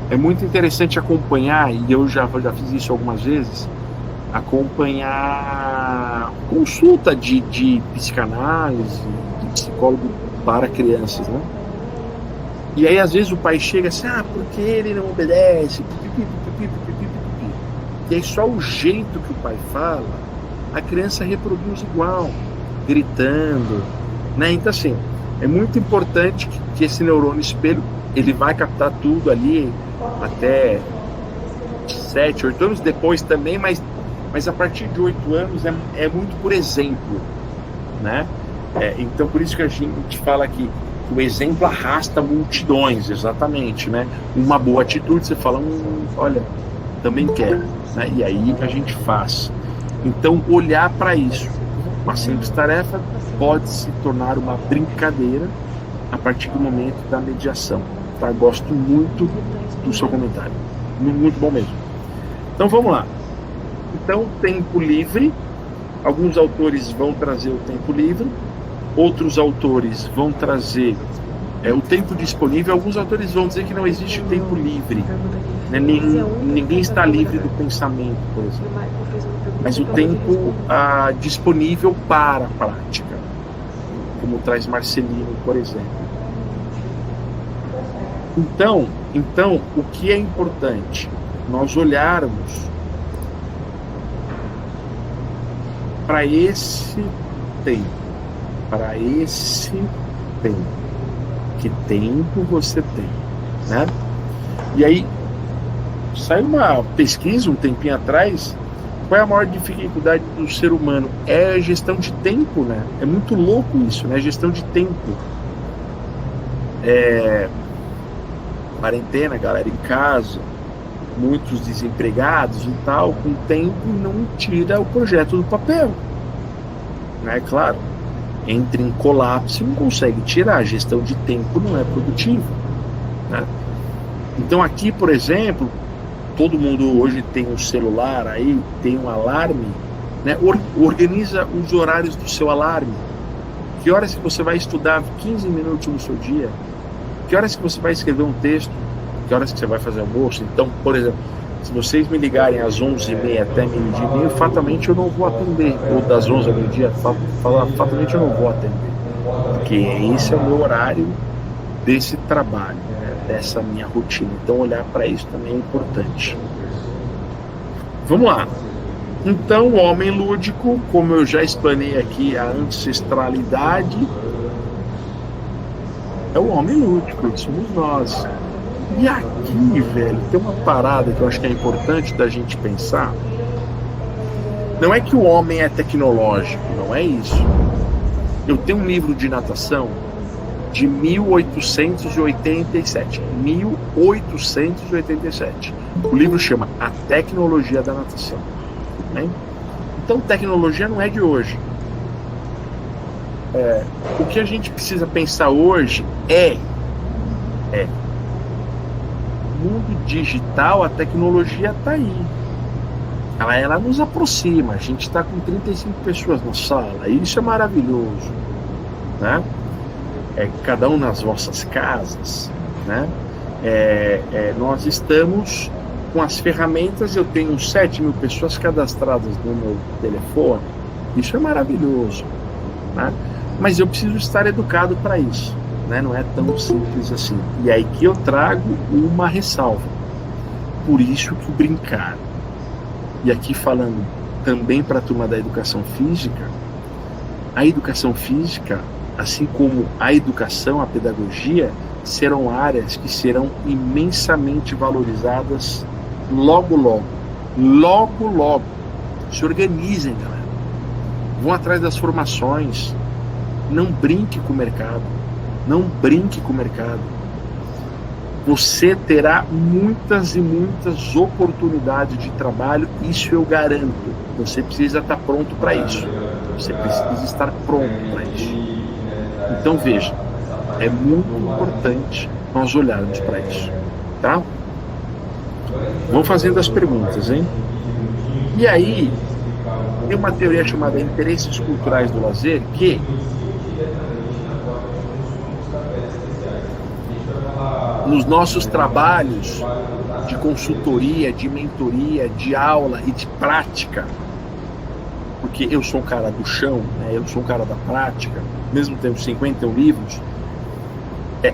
É muito interessante acompanhar, e eu já fiz isso algumas vezes, acompanhar consulta de psicanálise, de psicólogo para crianças, né? E aí às vezes o pai chega assim, porque ele não obedece, e aí só o jeito que o pai fala, a criança reproduz igual, gritando, né? Então assim, é muito importante que esse neurônio espelho, ele vai captar tudo ali até 7, 8 anos, depois também, mas a partir de 8 anos é muito por exemplo, né? Então por isso que a gente fala que o exemplo arrasta multidões, exatamente, né? Uma boa atitude, você fala, olha, também quero, né? E aí a gente faz. Então olhar para isso, uma simples tarefa pode se tornar uma brincadeira a partir do momento da mediação, tá? Gosto muito do seu comentário, muito bom mesmo. Então vamos lá. Então, tempo livre, alguns autores vão trazer o tempo livre, outros autores vão trazer o tempo disponível, alguns autores vão dizer que não existe tempo livre, né? Ninguém está livre do pensamento, por exemplo, mas o tempo disponível para a prática, como traz Marcelino, por exemplo. Então, o que é importante? Nós olharmos para esse tempo. Que tempo você tem, né? E aí, saiu uma pesquisa um tempinho atrás, qual é a maior dificuldade do ser humano? É a gestão de tempo, né? É muito louco isso, né? Gestão de tempo. Quarentena, galera em casa, muitos desempregados e tal, com o tempo não tira o projeto do papel, né? Claro, entra em colapso e não consegue tirar. A gestão de tempo não é produtiva, né? Então aqui, por exemplo, todo mundo hoje tem um celular aí, tem um alarme, né? Organiza os horários do seu alarme. Que horas que você vai estudar 15 minutos no seu dia? Que horas que você vai escrever um texto? Que horas que você vai fazer almoço? Então, por exemplo, se vocês me ligarem às 11h30 até meio-dia e meio, fatalmente eu não vou atender. Ou das 11 ao meio-dia, fatalmente eu não vou atender. Porque esse é o meu horário desse trabalho, né? Dessa minha rotina. Então, olhar para isso também é importante. Vamos lá. Então, o homem lúdico, como eu já explanei aqui, a ancestralidade é o homem lúdico, somos nós. E aqui, velho, tem uma parada que eu acho que é importante da gente pensar. Não é que o homem é tecnológico, não é isso. Eu tenho um livro de natação de 1887. 1887. O livro chama A Tecnologia da Natação. Né? Então, tecnologia não é de hoje. O que a gente precisa pensar hoje é mundo digital. A tecnologia está aí, ela nos aproxima. A gente está com 35 pessoas na sala, isso é maravilhoso, né? Cada um nas vossas casas, né? Nós estamos com as ferramentas. Eu tenho 7.000 pessoas cadastradas no meu telefone, isso é maravilhoso, né? Mas eu preciso estar educado para isso, né? Não é tão simples assim. E aí que eu trago uma ressalva. Por isso que brincar. E aqui falando também para a turma da educação física, a educação física, assim como a educação, a pedagogia, serão áreas que serão imensamente valorizadas logo, logo. Logo, logo. Se organizem, galera. Vão atrás das formações. Não brinque com o mercado. Não brinque com o mercado. Você terá muitas e muitas oportunidades de trabalho, isso eu garanto. Você precisa estar pronto para isso. Você precisa estar pronto para isso. Então veja, é muito importante nós olharmos para isso, tá? Vamos fazendo as perguntas, hein? E aí, tem uma teoria chamada interesses culturais do lazer, que nos nossos trabalhos de consultoria, de mentoria, de aula e de prática, porque eu sou um cara do chão, né? Eu sou um cara da prática, mesmo tendo 51 livros,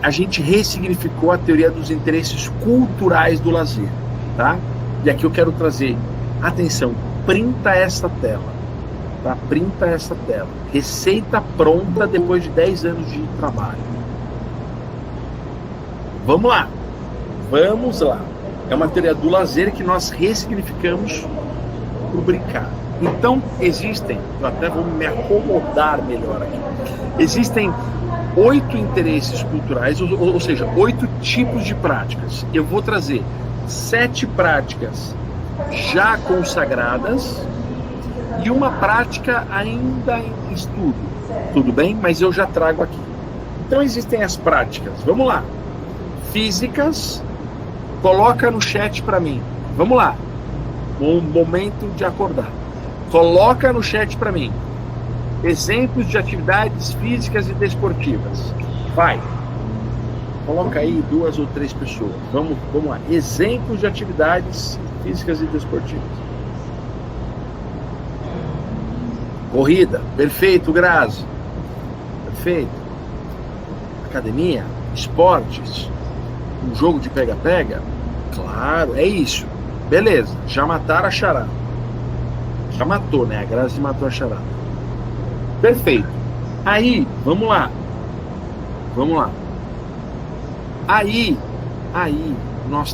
a gente ressignificou a teoria dos interesses culturais do lazer, tá? E aqui eu quero trazer, atenção, printa essa tela, tá? Printa essa tela. Receita pronta depois de 10 anos de trabalho. Vamos lá. É uma teoria do lazer que nós ressignificamos para brincar. Então, eu até vou me acomodar melhor aqui. Existem 8 interesses culturais, ou seja, 8 tipos de práticas. Eu vou trazer 7 práticas já consagradas e uma prática ainda em estudo. Tudo bem? Mas eu já trago aqui. Então, existem as práticas. Vamos lá. Físicas, coloca no chat para mim. Vamos lá. Um momento de acordar. Coloca no chat para mim. Exemplos de atividades físicas e desportivas. Vai. Coloca aí 2 ou 3 pessoas. Vamos lá. Exemplos de atividades físicas e desportivas. Corrida. Perfeito, Grazi. feito? Academia? Esportes? Um jogo de pega-pega? Claro, é isso. Beleza, já mataram a charada. Já matou, né? A Grazi matou a charada. Perfeito. Aí, vamos lá. Aí nós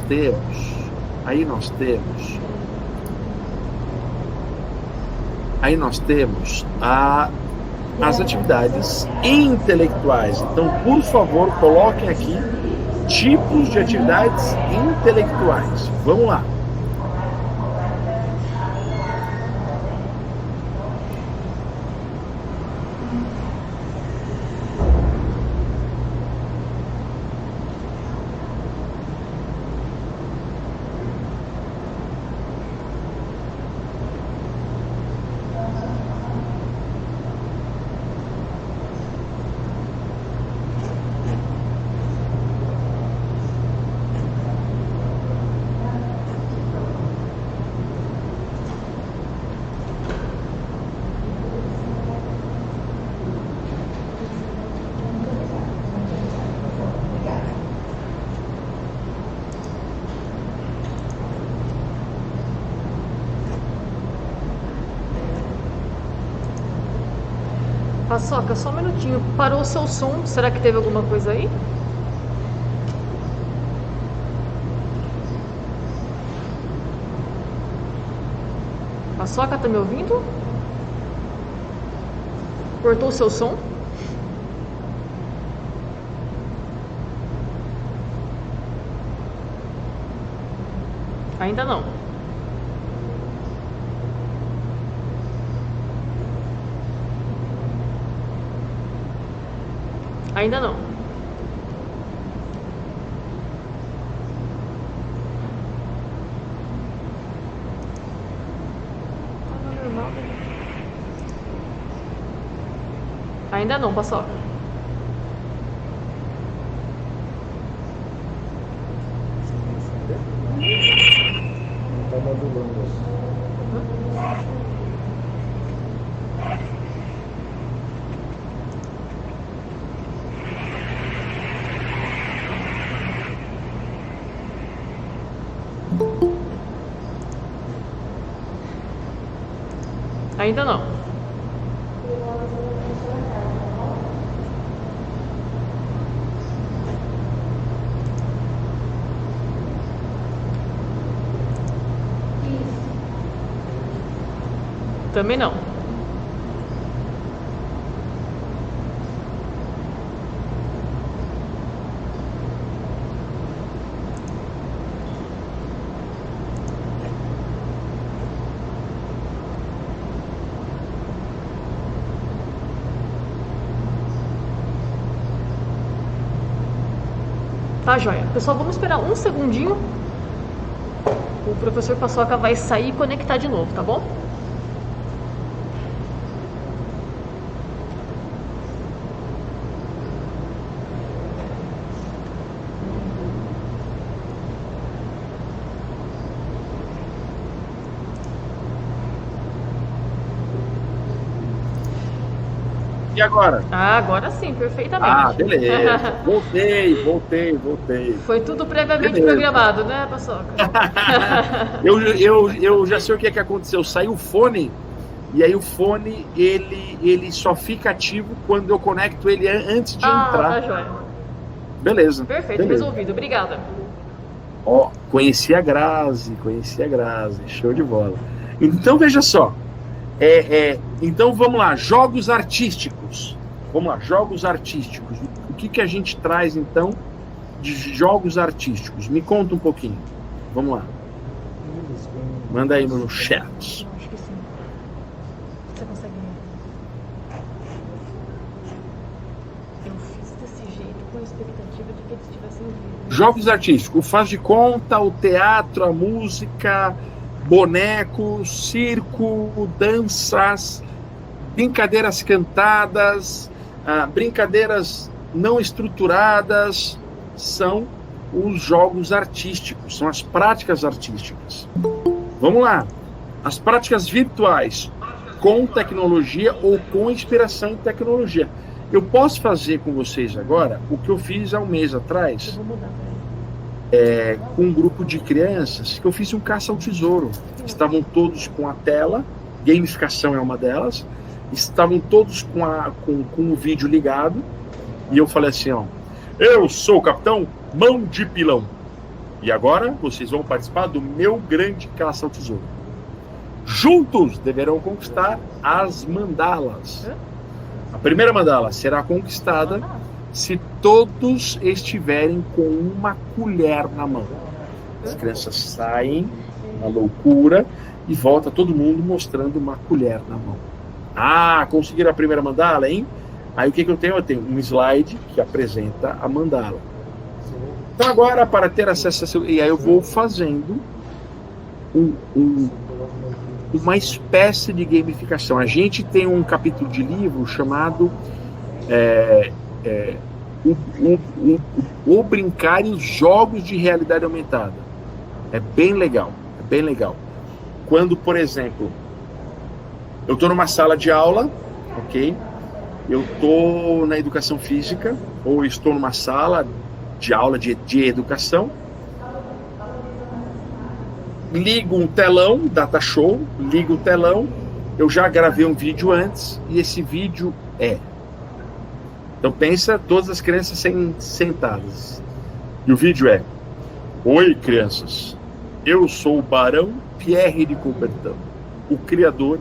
temos as atividades intelectuais. Então, por favor, coloquem aqui tipos de atividades intelectuais. Vamos lá. Paçoca, só um minutinho. Parou o seu som. Será que teve alguma coisa aí? Paçoca, tá me ouvindo? Cortou o seu som? Ainda não. Ainda não. Ainda não, Paçoca. Tá modulando. Ainda não. Também não. Tá, joia. Pessoal, vamos esperar um segundinho. O professor Paçoca vai sair e conectar de novo, tá bom? E agora? Ah, agora sim, perfeitamente. Ah, beleza. Voltei. Foi tudo previamente Beleza. programado, né, Paçoca? Eu já sei o que é que aconteceu. Saiu o fone, e aí o fone, ele só fica ativo quando eu conecto ele antes de entrar. Tá, joia. Beleza. Perfeito, beleza. resolvido. Obrigada. Ó, conheci a Grazi. Show de bola. Então, veja só. Então, vamos lá. Jogos artísticos. O que a gente traz, então, de jogos artísticos? Me conta um pouquinho. Vamos lá. Manda aí no chat. Acho que sim. Você consegue... Eu fiz desse jeito com a expectativa de que eles tivessem ouvido. Jogos artísticos. O faz de conta, o teatro, a música, bonecos, circo, danças, brincadeiras cantadas, brincadeiras não estruturadas, são os jogos artísticos, são as práticas artísticas. Vamos lá. As práticas virtuais com tecnologia ou com inspiração em tecnologia. Eu posso fazer com vocês agora o que eu fiz há um mês atrás, vou mudar. com um grupo de crianças, que eu fiz um caça ao tesouro. Estavam todos com a tela, gamificação é uma delas, estavam todos com o vídeo ligado, e eu falei assim, ó, eu sou o capitão Mão de Pilão, e agora vocês vão participar do meu grande caça ao tesouro. Juntos deverão conquistar as mandalas. A primeira mandala será conquistada se todos estiverem com uma colher na mão. As crianças saem na loucura e volta todo mundo mostrando uma colher na mão. Ah, conseguiram a primeira mandala, hein? Aí o que eu tenho? Eu tenho um slide que apresenta a mandala. Então agora, para ter acesso a... E aí eu vou fazendo uma espécie de gamificação. A gente tem um capítulo de livro chamado O Brincar e os Jogos de Realidade Aumentada. É bem legal, é bem legal. Quando, por exemplo, eu estou numa sala de aula, ok? Eu estou na educação física, ou estou numa sala de aula de educação, ligo um telão, data show, ligo o telão, eu já gravei um vídeo antes, e esse vídeo então pensa, todas as crianças sentadas, e o vídeo é: oi crianças, eu sou o Barão Pierre de Coubertin, o criador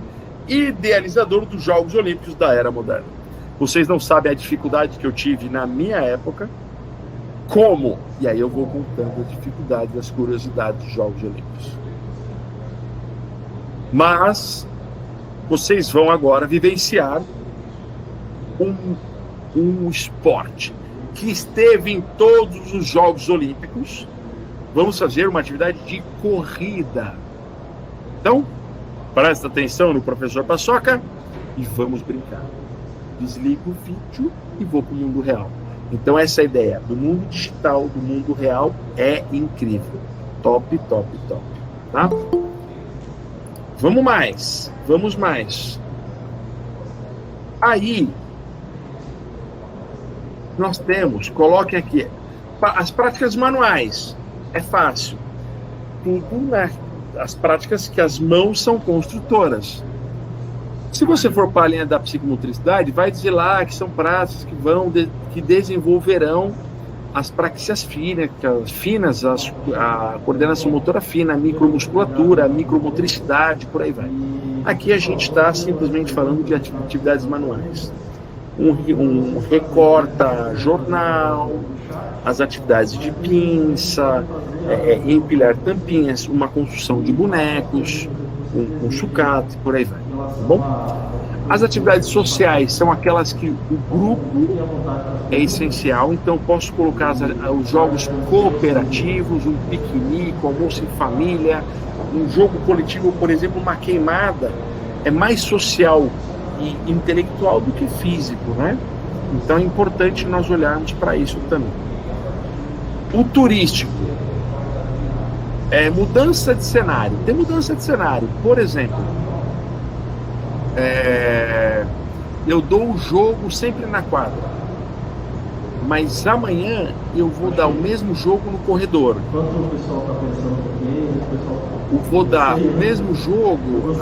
e idealizador dos Jogos Olímpicos da Era Moderna. Vocês não sabem a dificuldade que eu tive na minha época, como? E aí eu vou contando a dificuldade e as curiosidades dos Jogos Olímpicos. Mas vocês vão agora vivenciar um esporte que esteve em todos os Jogos Olímpicos. Vamos fazer uma atividade de corrida. Então, presta atenção no professor Paçoca e vamos brincar. Desligo o vídeo e vou para o mundo real. Então essa ideia do mundo digital, do mundo real, é incrível. Top, top, top. Tá? Vamos mais. Aí, nós temos, coloquem aqui, as práticas manuais. É fácil. Tudo, né? As práticas que as mãos são construtoras. Se você for para a linha da psicomotricidade, vai dizer lá que são práticas que desenvolverão as praxias finas, a coordenação motora fina, a micromusculatura, a micromotricidade, por aí vai. Aqui a gente está simplesmente falando de atividades manuais. Um recorta jornal, as atividades de pinça, empilhar tampinhas, uma construção de bonecos, um sucate, por aí vai. Tá bom? As atividades sociais são aquelas que o grupo é essencial, então posso colocar os jogos cooperativos, um piquenique, um almoço em família, um jogo coletivo, por exemplo, uma queimada, é mais social e intelectual do que físico, né? Então é importante nós olharmos para isso também. O turístico é mudança de cenário. Tem mudança de cenário, por exemplo, eu dou o jogo sempre na quadra, mas amanhã eu vou dar o mesmo jogo no corredor. Eu vou dar o mesmo jogo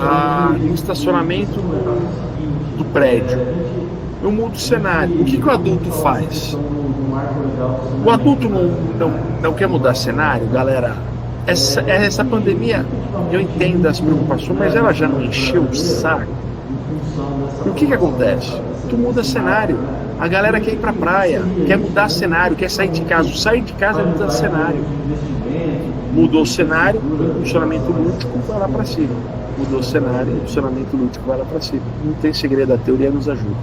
no estacionamento do prédio. Eu mudo o cenário. O que o adulto faz? O adulto não quer mudar cenário, galera. Essa pandemia, eu entendo as preocupações, mas ela já não encheu o saco. E o que acontece? Tu muda cenário. A galera quer ir pra praia, quer mudar cenário, quer sair de casa. Sair de casa é mudar cenário. Mudou o cenário, o funcionamento lúdico vai lá para cima. Mudou o cenário, o funcionamento lúdico vai lá para cima. Não tem segredo, a teoria nos ajuda.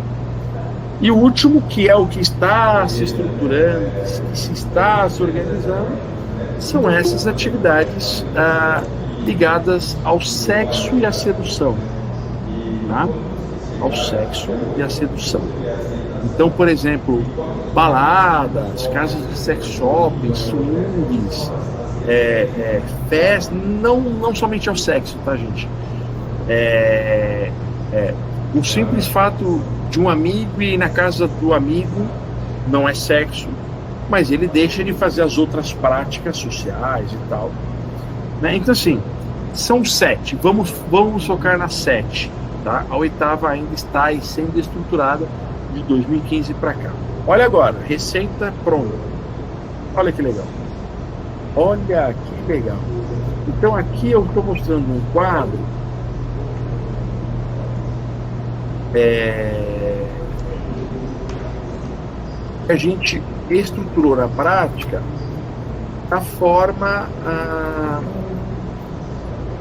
E o último, que é o que está se estruturando, que se está se organizando, são essas atividades ligadas ao sexo e à sedução. Tá? Ao sexo e à sedução. Então, por exemplo, baladas, casas de sex shopping, swings, festas, não somente ao sexo, tá, gente? O simples fato de um amigo ir na casa do amigo não é sexo, mas ele deixa de fazer as outras práticas sociais e tal, né? Então assim, são 7, vamos focar na 7, tá? A 8ª ainda está aí sendo estruturada de 2015 para cá. Olha agora, receita pronta. Olha que legal. Olha que legal. Então aqui eu estou mostrando um quadro a gente estruturou na prática da forma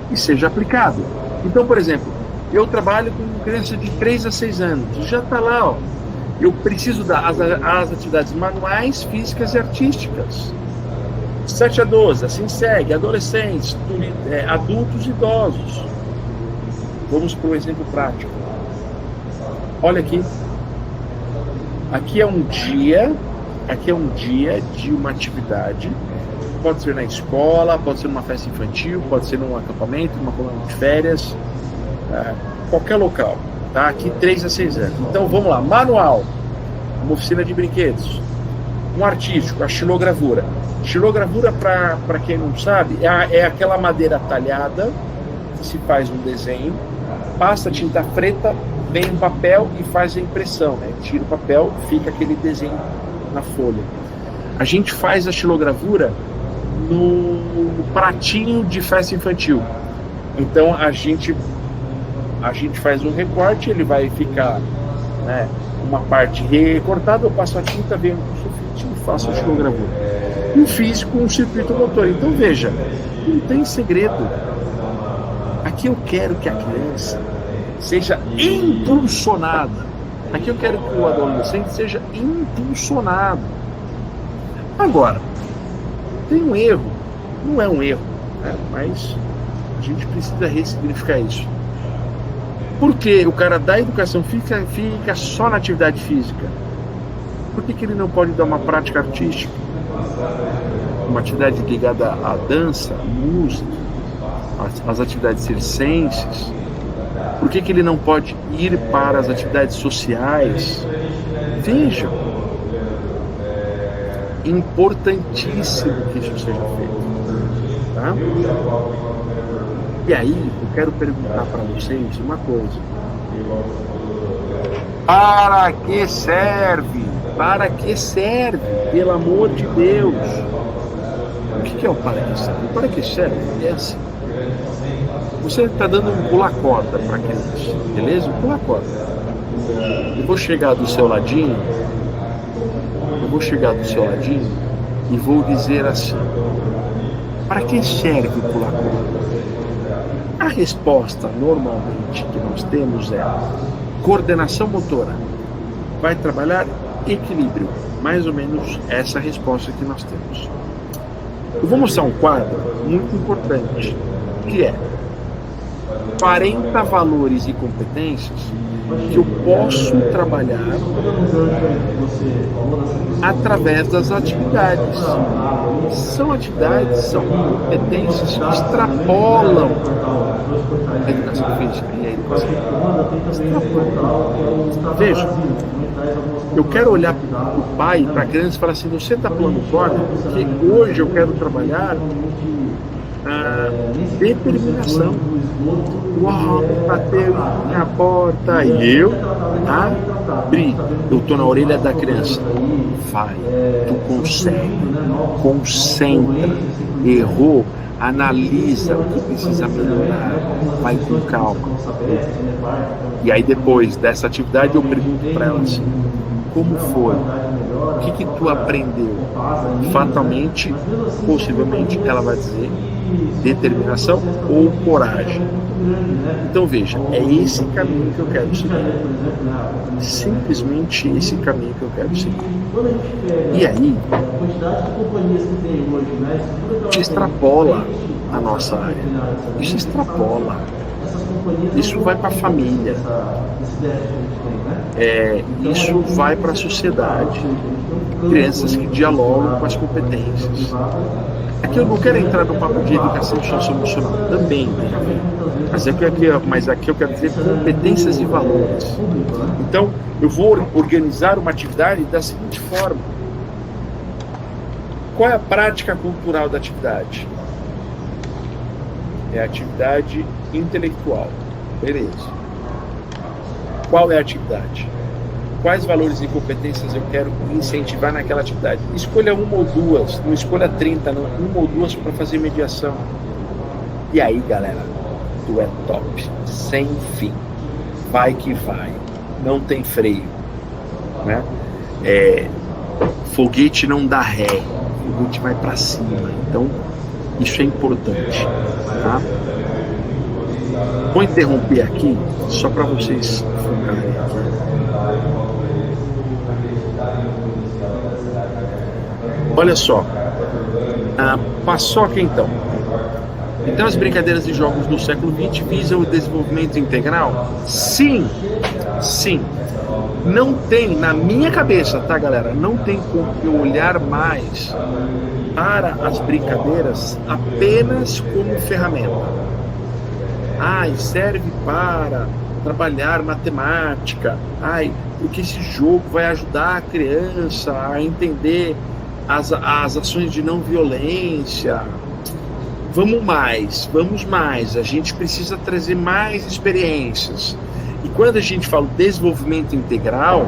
que seja aplicado. Então, por exemplo, eu trabalho com criança de 3 a 6 anos, já está lá, ó. Eu preciso das atividades manuais, físicas e artísticas. 7 a 12, assim segue, adolescentes, adultos e idosos. Vamos para um exemplo prático. Olha aqui. Aqui é um dia de uma atividade. Pode ser na escola, pode ser numa festa infantil, pode ser num acampamento, numa colônia de férias, qualquer local. Tá? Aqui 3 a 6 anos. Então vamos lá, manual, uma oficina de brinquedos, um artístico, a xilogravura. Xilogravura, para quem não sabe, é aquela madeira talhada que se faz um desenho, passa tinta preta, vem um papel e faz a impressão, né? Tira o papel, fica aquele desenho na folha. A gente faz a xilogravura no pratinho de festa infantil. Então a gente faz um recorte, ele vai ficar, né, uma parte recortada, eu passo a tinta, venho com o sulfite e faço a xilogravura. E o físico, um circuito motor. Então veja, não tem segredo. Aqui eu quero que a criança seja impulsionada. Aqui eu quero que o adolescente seja impulsionado. Agora, tem um erro, não é um erro, né? Mas a gente precisa ressignificar isso. Porque o cara da educação fica só na atividade física? Por que ele não pode dar uma prática artística? Uma atividade ligada à dança, à música, às atividades circenses? Por que ele não pode ir para as atividades sociais? Vejam, importantíssimo que isso seja feito, tá? E aí, eu quero perguntar para vocês uma coisa. Para que serve? Para que serve? Pelo amor de Deus! O que é o para que serve? O para que serve é assim. Você está dando um pular-corda para a criança, beleza? Um pular-corda. Eu vou chegar do seu ladinho e vou dizer assim: para que serve o pular-corda? A resposta normalmente que nós temos é coordenação motora. Vai trabalhar equilíbrio. Mais ou menos essa é a resposta que nós temos. Eu vou mostrar um quadro muito importante, que é 40 valores e competências que eu posso trabalhar através das atividades. São atividades, são competências que extrapolam a educação física e a educação. Veja, eu quero olhar para o pai, para a criança e falar assim: você está pulando corda porque hoje eu quero trabalhar a determinação. Uau, bateu na porta e eu abri. Eu estou na orelha da criança. Vai, tu consegue, concentra, errou, analisa o que precisa melhorar, vai com calma. E aí depois dessa atividade eu pergunto para ela assim: como foi? O que tu aprendeu? Fatalmente, possivelmente, ela vai dizer determinação ou coragem. Então veja, é esse caminho que eu quero seguir. Simplesmente esse caminho que eu quero seguir. E aí, isso extrapola a nossa área. Isso extrapola. Isso vai para a família. Isso vai para a sociedade. Crianças que dialogam com as competências. Aqui eu não quero entrar no papo de educação socioemocional, também tem a ver. Mas aqui eu quero dizer competências e valores. Então, eu vou organizar uma atividade da seguinte forma. Qual é a prática cultural da atividade? É a atividade intelectual. Beleza. Qual é a atividade? Quais valores e competências eu quero incentivar naquela atividade? Escolha uma ou duas, não escolha 30, não. Uma ou duas para fazer mediação. E aí, galera, tu é top. Sem fim. Vai que vai. Não tem freio. Né? Foguete não dá ré. Foguete vai para cima. Então, isso é importante. Tá? Vou interromper aqui, só para vocês focarem aqui. Olha só. Paçoca, então. Então, as brincadeiras e jogos do século XX visam o desenvolvimento integral? Sim, sim. Não tem, na minha cabeça, tá, galera? Não tem como eu olhar mais para as brincadeiras apenas como ferramenta. Serve para trabalhar matemática. Porque esse jogo vai ajudar a criança a entender as ações de não violência. Vamos mais. A gente precisa trazer mais experiências. E quando a gente fala desenvolvimento integral,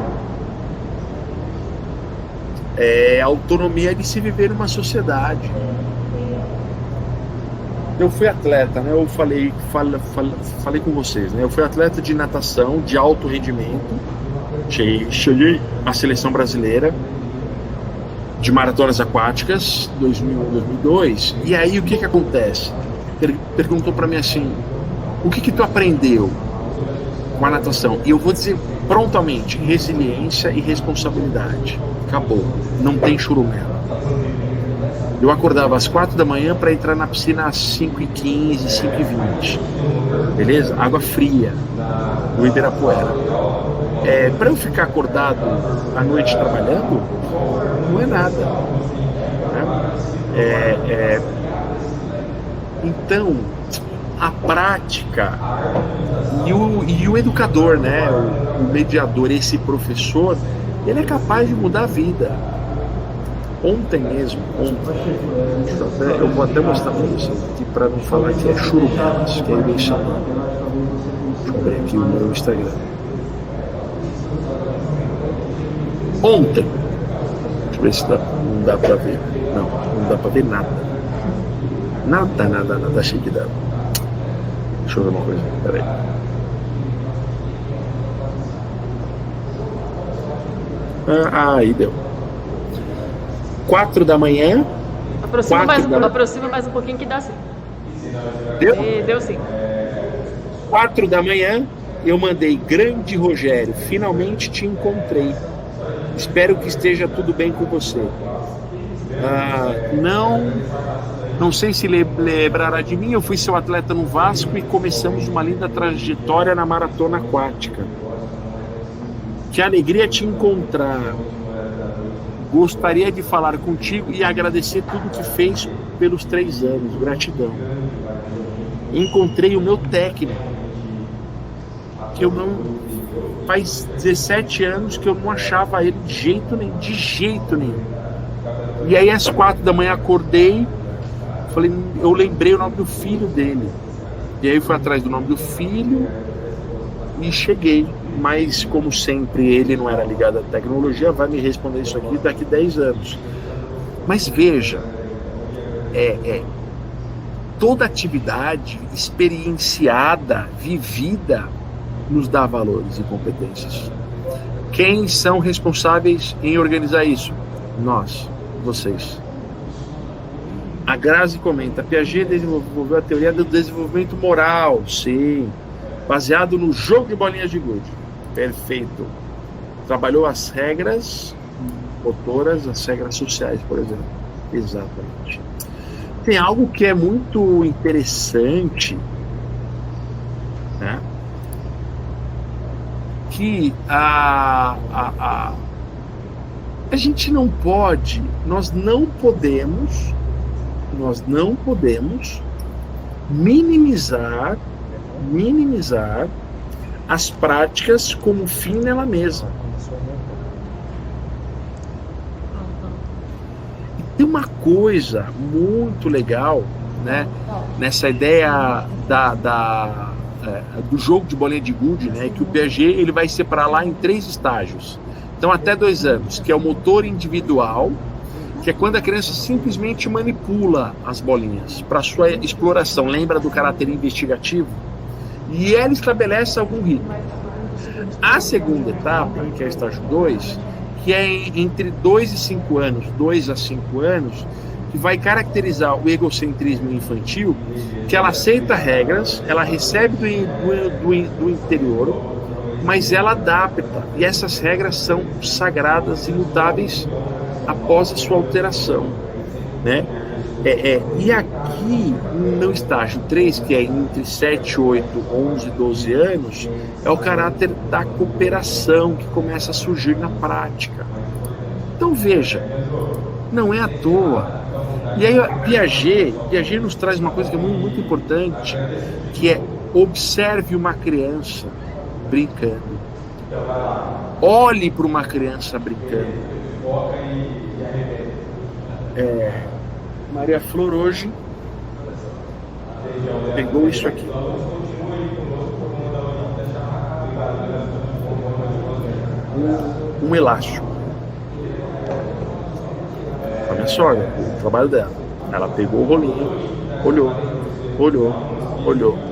é a autonomia de se viver numa sociedade. Eu fui atleta, né? Eu falei com vocês, né? Eu fui atleta de natação, de alto rendimento. Cheguei à seleção brasileira de maratonas aquáticas 2001, 2002. E aí o que acontece? Perguntou para mim assim: o que tu aprendeu com a natação? E eu vou dizer prontamente: resiliência e responsabilidade. Acabou, não tem churumela. Eu acordava às 4 da manhã para entrar na piscina às 5h15, 5h20. Beleza? Água fria, no Ibirapuera. Para eu ficar acordado à noite trabalhando, não é nada. Né? Então, a prática e o educador, né? O mediador, esse professor, ele é capaz de mudar a vida. Ontem mesmo, eu vou até mostrar para vocês aqui, para não falar que é churumelas, que é eleição. Deixa eu ver aqui o meu Instagram. Ontem, deixa eu ver se não dá para ver. Não dá para ver nada. Nada, achei que dá. Deixa eu ver uma coisa, peraí. Aí deu. 4 da manhã. Aproxima mais um pouquinho que dá sim. Deu? Deu sim. 4 da manhã, eu mandei: grande Rogério, finalmente te encontrei. Espero que esteja tudo bem com você. Não sei se lembrará de mim, eu fui seu atleta no Vasco e começamos uma linda trajetória na maratona aquática. Que alegria te encontrar. Gostaria de falar contigo e agradecer tudo que fez pelos 3 anos. Gratidão. Encontrei o meu técnico, que eu não... Faz 17 anos que eu não achava ele de jeito nenhum. E aí às 4 da manhã acordei, eu lembrei o nome do filho dele. E aí fui atrás do nome do filho e cheguei. Mas, como sempre, ele não era ligado à tecnologia, vai me responder isso aqui daqui 10 anos. Mas veja, toda atividade experienciada, vivida, nos dá valores e competências. Quem são responsáveis em organizar isso? Nós, vocês. A Grazi comenta: Piaget desenvolveu a teoria do desenvolvimento moral, sim, baseado no jogo de bolinhas de gude. Perfeito. Trabalhou as regras motoras, as regras sociais, por exemplo. Exatamente. Tem algo que é muito interessante, né? Que a gente não pode, nós não podemos minimizar minimizar as práticas como fim nela mesma. E tem uma coisa muito legal, né, nessa ideia do jogo de bolinha de gude, né, que o Piaget ele vai separar lá em 3 estágios. Então, até 2 anos, que é o motor individual, que é quando a criança simplesmente manipula as bolinhas para sua exploração. Lembra do caráter investigativo? E ela estabelece algum ritmo. A segunda etapa, que é o estágio 2, que é entre 2 e 5 anos, 2 a 5 anos, que vai caracterizar o egocentrismo infantil, que ela aceita regras, ela recebe do interior, mas ela adapta, e essas regras são sagradas, imutáveis após a sua alteração, né? E aqui no estágio 3, que é entre 7, 8, 11 e 12 anos, é o caráter da cooperação que começa a surgir na prática. Então veja, não é à toa. E aí Piaget nos traz uma coisa que é muito, muito importante, que é: observe uma criança brincando. Olhe para uma criança brincando. Maria Flor hoje pegou isso aqui. Um elástico. A minha sogra, o trabalho dela. Ela pegou o rolinho, olhou.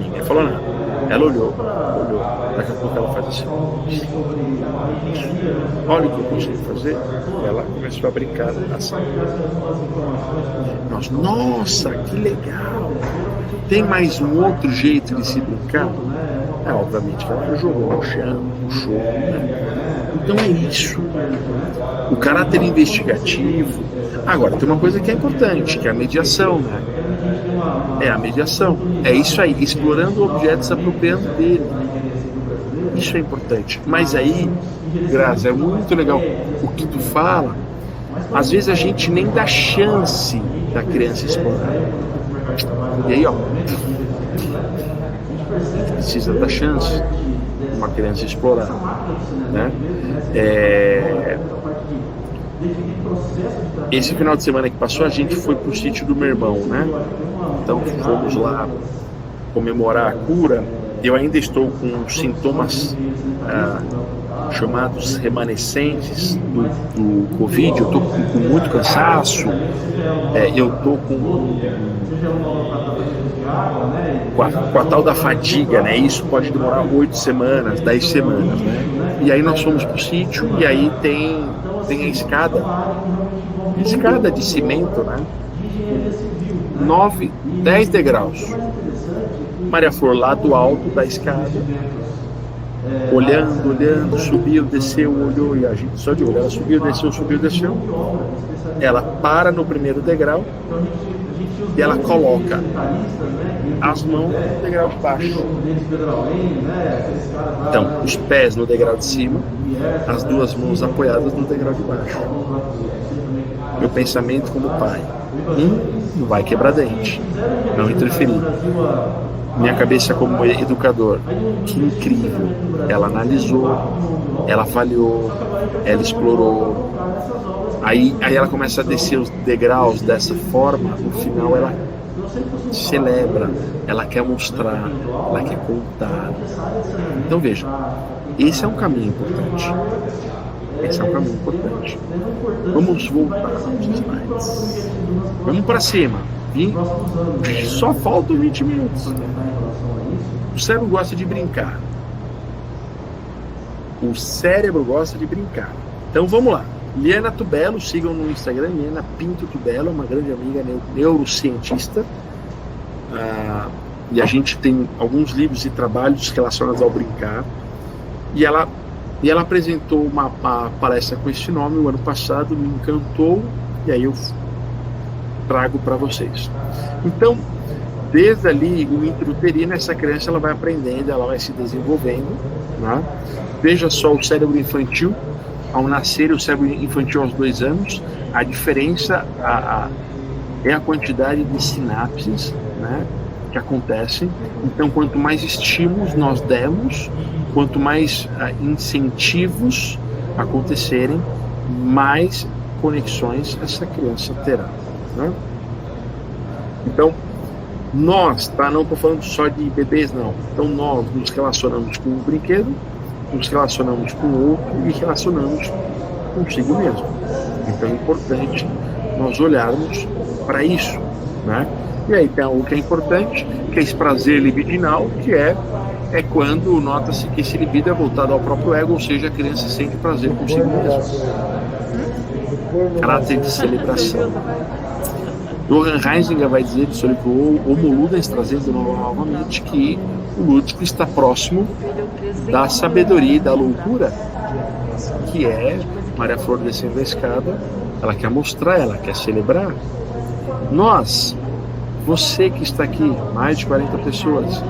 Ninguém falou nada. Ela olhou. Daqui a pouco ela faz assim. Olha o que eu consigo fazer. Ela começou a brincar assim. Nossa, que legal! Tem mais um outro jeito de se brincar? Obviamente que ela jogou no chão, puxou, né? Então é isso. O caráter investigativo. Agora, tem uma coisa que é importante, que é a mediação, né? A mediação. É isso aí, explorando o objeto, se apropriando dele. Isso é importante. Mas aí, Graça, é muito legal o que tu fala. Às vezes a gente nem dá chance da criança explorar. E aí, precisa dar chance uma criança explorar, né? Esse final de semana que passou, a gente foi pro sítio do meu irmão, né? Então fomos lá comemorar a cura. Eu ainda estou com sintomas chamados remanescentes do Covid. Eu estou com muito cansaço, eu estou com a tal da fadiga, né? Isso pode demorar 8 semanas, 10 semanas, né? E aí nós fomos pro sítio e aí tem a escada de cimento, né? 10 degraus. Maria Flor lá do alto da escada, olhando, subiu, desceu, olhou, e a gente só de olho. Ela subiu, desceu. Ela para no primeiro degrau e ela coloca as mãos no degrau de baixo. Então, os pés no degrau de cima, as 2 mãos apoiadas no degrau de baixo. Meu pensamento como pai: não vai quebrar dente, não interferir. Minha cabeça como educador: que incrível. Ela analisou, ela avaliou, ela explorou. Aí ela começa a descer os degraus dessa forma. No final ela celebra, ela quer mostrar, ela quer contar. Então veja, esse é um caminho importante. Vamos voltar aos slides. Vamos para cima. Só faltam 20 minutos. O cérebro gosta de brincar. Então vamos lá. Liana Tubelo, sigam no Instagram, Liana Pinto Tubelo, uma grande amiga neurocientista. E a gente tem alguns livros e trabalhos relacionados ao brincar. E ela apresentou uma palestra com esse nome o ano passado, me encantou, e aí eu trago para vocês. Então, desde ali, o intrauterino, essa criança ela vai aprendendo, ela vai se desenvolvendo, né? Veja só o cérebro infantil, ao nascer, o cérebro infantil aos 2 anos, a diferença é a quantidade de sinapses, né? que acontecem. Então, quanto mais estímulos nós demos, quanto mais incentivos acontecerem, mais conexões essa criança terá, né? Então, nós, tá? Não estou falando só de bebês, não. Então, nós nos relacionamos com o brinquedo, nos relacionamos com o outro e relacionamos consigo mesmo. Então, é importante nós olharmos para isso, né? E aí tem algo que é importante, que é esse prazer libidinal, que é quando nota-se que esse libido é voltado ao próprio ego, ou seja, a criança sente prazer consigo mesmo. Caráter de celebração. Johann Heisinger vai dizer sobre o Homo Ludens, trazendo novamente que o lúdico está próximo da sabedoria e da loucura, que é Maria Flor descendo a escada, ela quer mostrar, ela quer celebrar. Nós, você que está aqui, mais de 40 pessoas,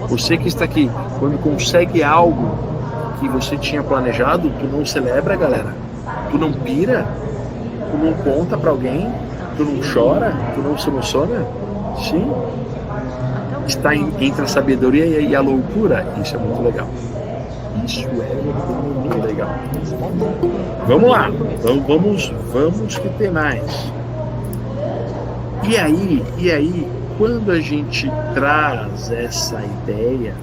você que está aqui, quando consegue algo que você tinha planejado, tu não celebra, galera? Tu não pira? Tu não conta para alguém? Tu não chora? Tu não se emociona? Sim. Está entre a sabedoria e a loucura. Isso é muito legal. Isso é muito legal. Vamos lá. Vamos que tem mais. E aí, quando a gente traz essa ideia,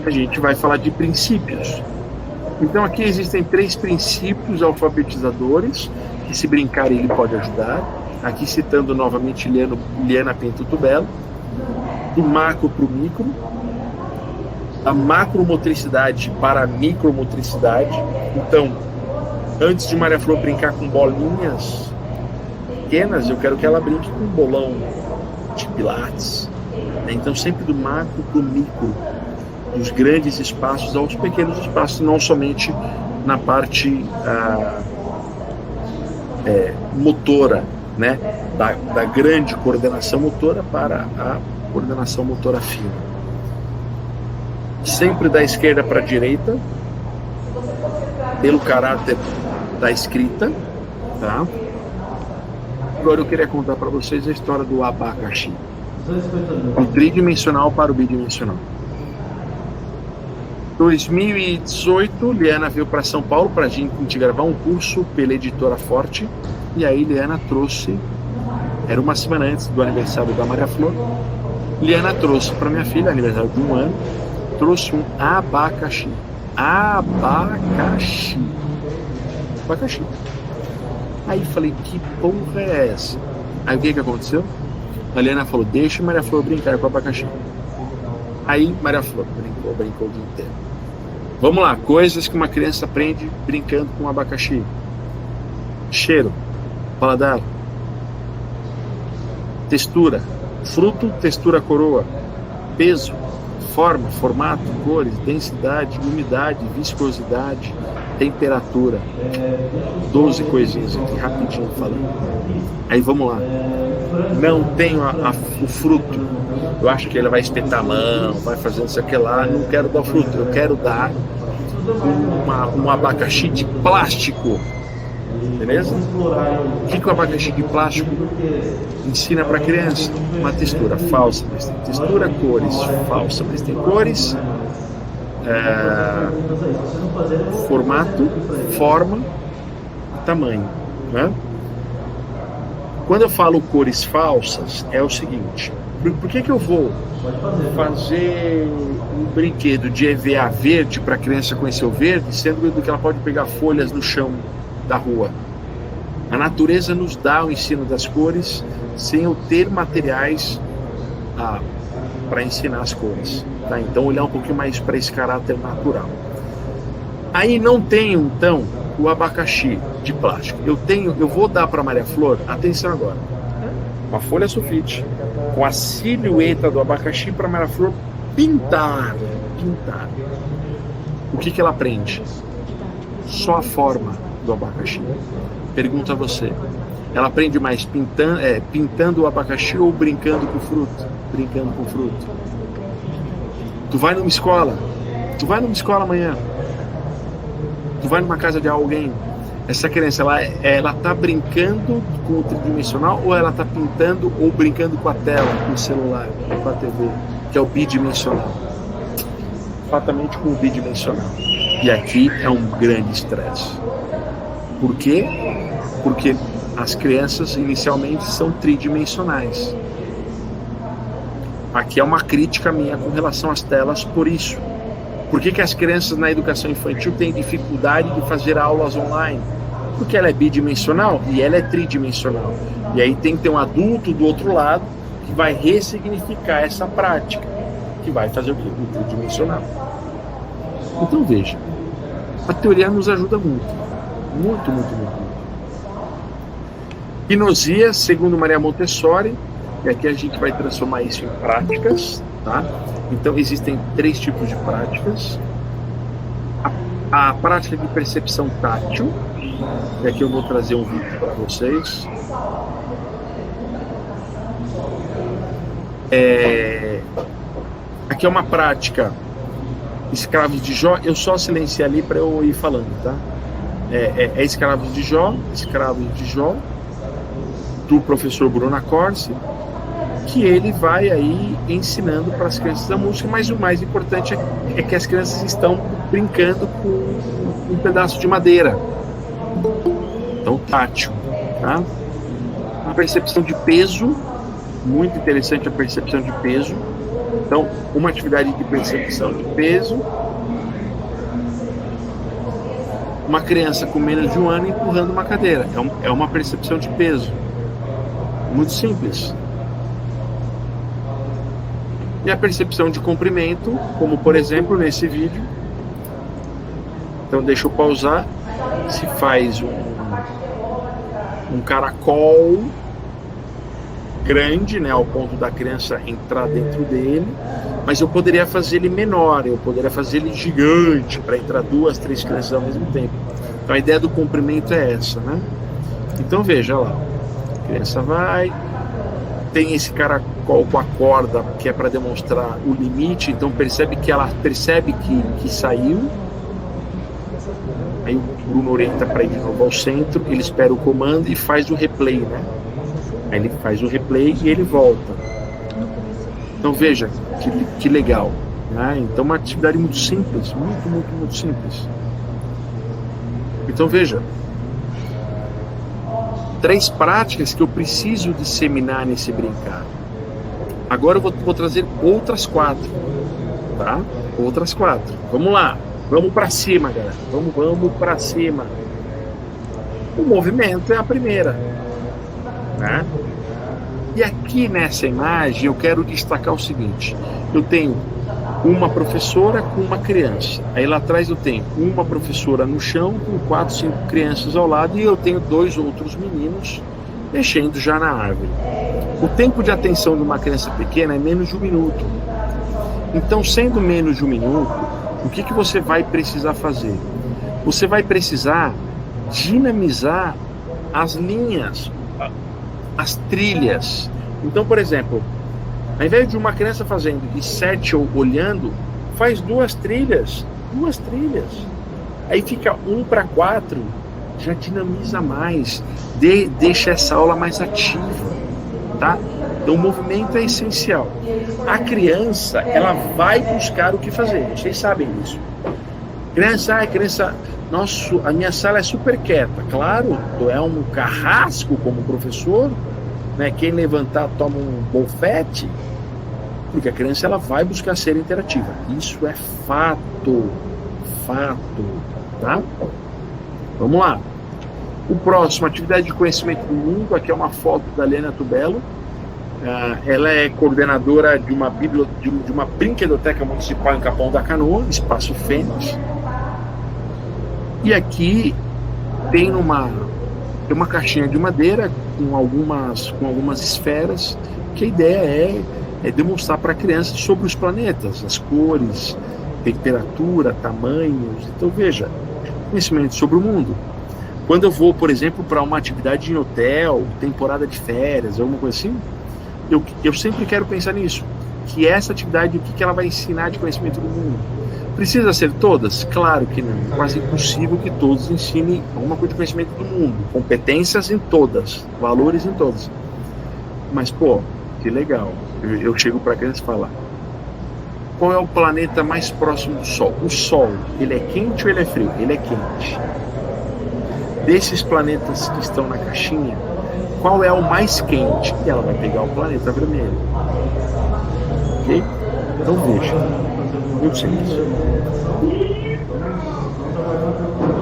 a gente vai falar de princípios. Então aqui existem 3 princípios alfabetizadores, que se brincar ele pode ajudar. Aqui citando novamente Liana Pinto Tubelo, do macro para o micro, a macromotricidade para a micromotricidade. Então, antes de Maria Flor brincar com bolinhas pequenas, eu quero que ela brinque com um bolão de pilates. Então sempre do macro para o micro, dos grandes espaços aos pequenos espaços, não somente na parte motora, né? Da grande coordenação motora para a coordenação motora fina. Sempre da esquerda para a direita, pelo caráter da escrita, tá? Agora eu queria contar para vocês a história do abacaxi, do tridimensional para o bidimensional. 2018, Liana veio para São Paulo para a gente gravar um curso pela editora Forte. E aí Liana trouxe, era uma semana antes do aniversário da Maria Flor, Liana trouxe para minha filha, aniversário de 1 ano, trouxe um abacaxi. Abacaxi. Aí falei, que porra é essa? Aí o que aconteceu? A Liana falou, deixa Maria Flor brincar com o abacaxi. Aí Maria Flor brincou o dia inteiro. Vamos lá, coisas que uma criança aprende brincando com abacaxi. Cheiro, paladar, textura, fruto, textura coroa, peso, forma, formato, cores, densidade, umidade, viscosidade, temperatura. 12 coisinhas aqui, rapidinho falando. Aí vamos lá. Não tenho o fruto. Eu acho que ele vai espetar a mão, vai fazer isso aqui lá. Não quero dar o fruto, eu quero dar um abacaxi de plástico. Beleza? O que o abacaxi de plástico ensina para a criança? Uma textura falsa, mas tem textura, cores falsa, mas tem cores, formato, forma e tamanho, né? Quando eu falo cores falsas, é o seguinte: por que eu vou fazer um brinquedo de EVA verde para a criança conhecer o verde, sendo que ela pode pegar folhas no chão da rua? A natureza nos dá o ensino das cores sem eu ter materiais para ensinar as cores, tá? Então olhar um pouquinho mais para esse caráter natural. Aí não tenho então o abacaxi de plástico. Eu vou dar para Maria Flor, atenção agora, uma folha sulfite com a silhueta do abacaxi para Maria Flor pintar. O que ela aprende? Só a forma do abacaxi. Pergunto a você, ela aprende mais pintando o abacaxi ou brincando com o fruto? Brincando com o fruto. Tu vai numa escola amanhã, tu vai numa casa de alguém, Essa criança, ela tá brincando com o tridimensional ou ela tá pintando ou brincando com a tela, com o celular, com a TV, que é o bidimensional? Exatamente com o bidimensional. E aqui é um grande estresse. Por quê? Porque as crianças inicialmente são tridimensionais. Aqui é uma crítica minha com relação às telas por isso. Por que as crianças na educação infantil têm dificuldade de fazer aulas online? Porque ela é bidimensional e ela é tridimensional. E aí tem que ter um adulto do outro lado que vai ressignificar essa prática, que vai fazer o quê? O tridimensional. Então veja, a teoria nos ajuda muito. Muito, muito, muito, muito. Gnosia, segundo Maria Montessori, e aqui a gente vai transformar isso em práticas, tá? Então existem 3 tipos de práticas. A prática de percepção tátil, e aqui eu vou trazer um vídeo para vocês. Aqui é uma prática Escravos de Jó. Eu só silenciei ali para eu ir falando, tá? Escravos de Jó, do professor Bruno Accorsi, que ele vai aí ensinando para as crianças a música, mas o mais importante é que as crianças estão brincando com um pedaço de madeira. Então, tátil, tá? A percepção de peso, muito interessante a percepção de peso. Então, uma atividade de percepção de peso. Uma criança com menos de 1 ano empurrando uma cadeira. É uma percepção de peso. Muito simples. E a percepção de comprimento, como por exemplo nesse vídeo. Então deixa eu pausar. Se faz um caracol grande, né, ao ponto da criança entrar dentro dele, mas eu poderia fazer ele menor, eu poderia fazer ele gigante para entrar 2, 3 crianças ao mesmo tempo. Então a ideia do comprimento é essa, né? Então veja lá, a criança vai, tem esse caracol com a corda que é para demonstrar o limite, então percebe que ela percebe que saiu. Aí o Bruno orienta para ir de novo ao centro, ele espera o comando e faz o replay, né? Aí ele faz o replay e ele volta. Então veja que legal, né? Então uma atividade muito simples, muito, muito, muito simples. Então veja, 3 práticas que eu preciso disseminar nesse brincar. Agora eu vou trazer outras 4, tá? Outras 4. Vamos lá. Vamos para cima, galera. Vamos para cima. O movimento é a primeira, né? E aqui nessa imagem eu quero destacar o seguinte: eu tenho uma professora com uma criança. Aí lá atrás eu tenho uma professora no chão com 4, 5 crianças ao lado e eu tenho 2 outros meninos mexendo já na árvore. O tempo de atenção de uma criança pequena é menos de 1 minuto. Então, sendo menos de 1 minuto, o que você vai precisar fazer? Você vai precisar dinamizar as linhas, as trilhas. Então, por exemplo, ao invés de uma criança fazendo e 7 olhando, faz 2 trilhas. 2 trilhas. Aí fica 1 para 4, já dinamiza mais, deixa essa aula mais ativa, tá? Então o movimento é essencial. A criança, ela vai buscar o que fazer, vocês sabem disso. Criança, nossa, a minha sala é super quieta. Claro, tu é um carrasco como professor, né? Quem levantar toma um bofete, porque a criança ela vai buscar ser interativa. Isso é fato, tá? Vamos lá. O próximo, atividade de conhecimento do mundo. Aqui é uma foto da Helena Tubello. Ela é coordenadora de uma brinquedoteca municipal em Capão da Canoa, Espaço Fênix. E aqui tem uma caixinha de madeira com algumas esferas, que a ideia é demonstrar para a criança sobre os planetas, as cores, temperatura, tamanhos. Então veja, conhecimento sobre o mundo. Quando eu vou, por exemplo, para uma atividade em hotel, temporada de férias, alguma coisa assim, eu sempre quero pensar nisso, que essa atividade, o que ela vai ensinar de conhecimento do mundo. Precisa ser todas? Claro que não. É quase impossível que todos ensinem alguma coisa de conhecimento do mundo. Competências em todas, valores em todas. Mas, pô, que legal. Eu chego para criança e falo: qual é o planeta mais próximo do Sol? O Sol, ele é quente ou ele é frio? Ele é quente. Desses planetas que estão na caixinha, qual é o mais quente? E ela vai pegar o planeta vermelho. Ok? Então veja. Muito simples.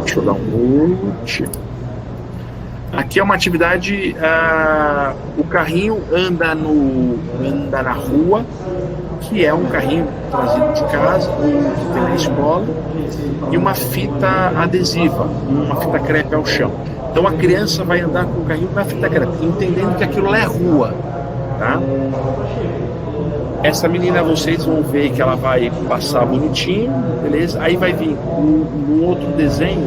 Deixa eu dar um mute. Aqui é uma atividade. O carrinho anda na rua, que é um carrinho trazido de casa ou que tem na escola, e uma fita adesiva, uma fita crepe ao chão. Então a criança vai andar com o carrinho na fita crepe, entendendo que aquilo é rua, tá? Essa menina, vocês vão ver que ela vai passar bonitinho, beleza? Aí vai vir um outro desenho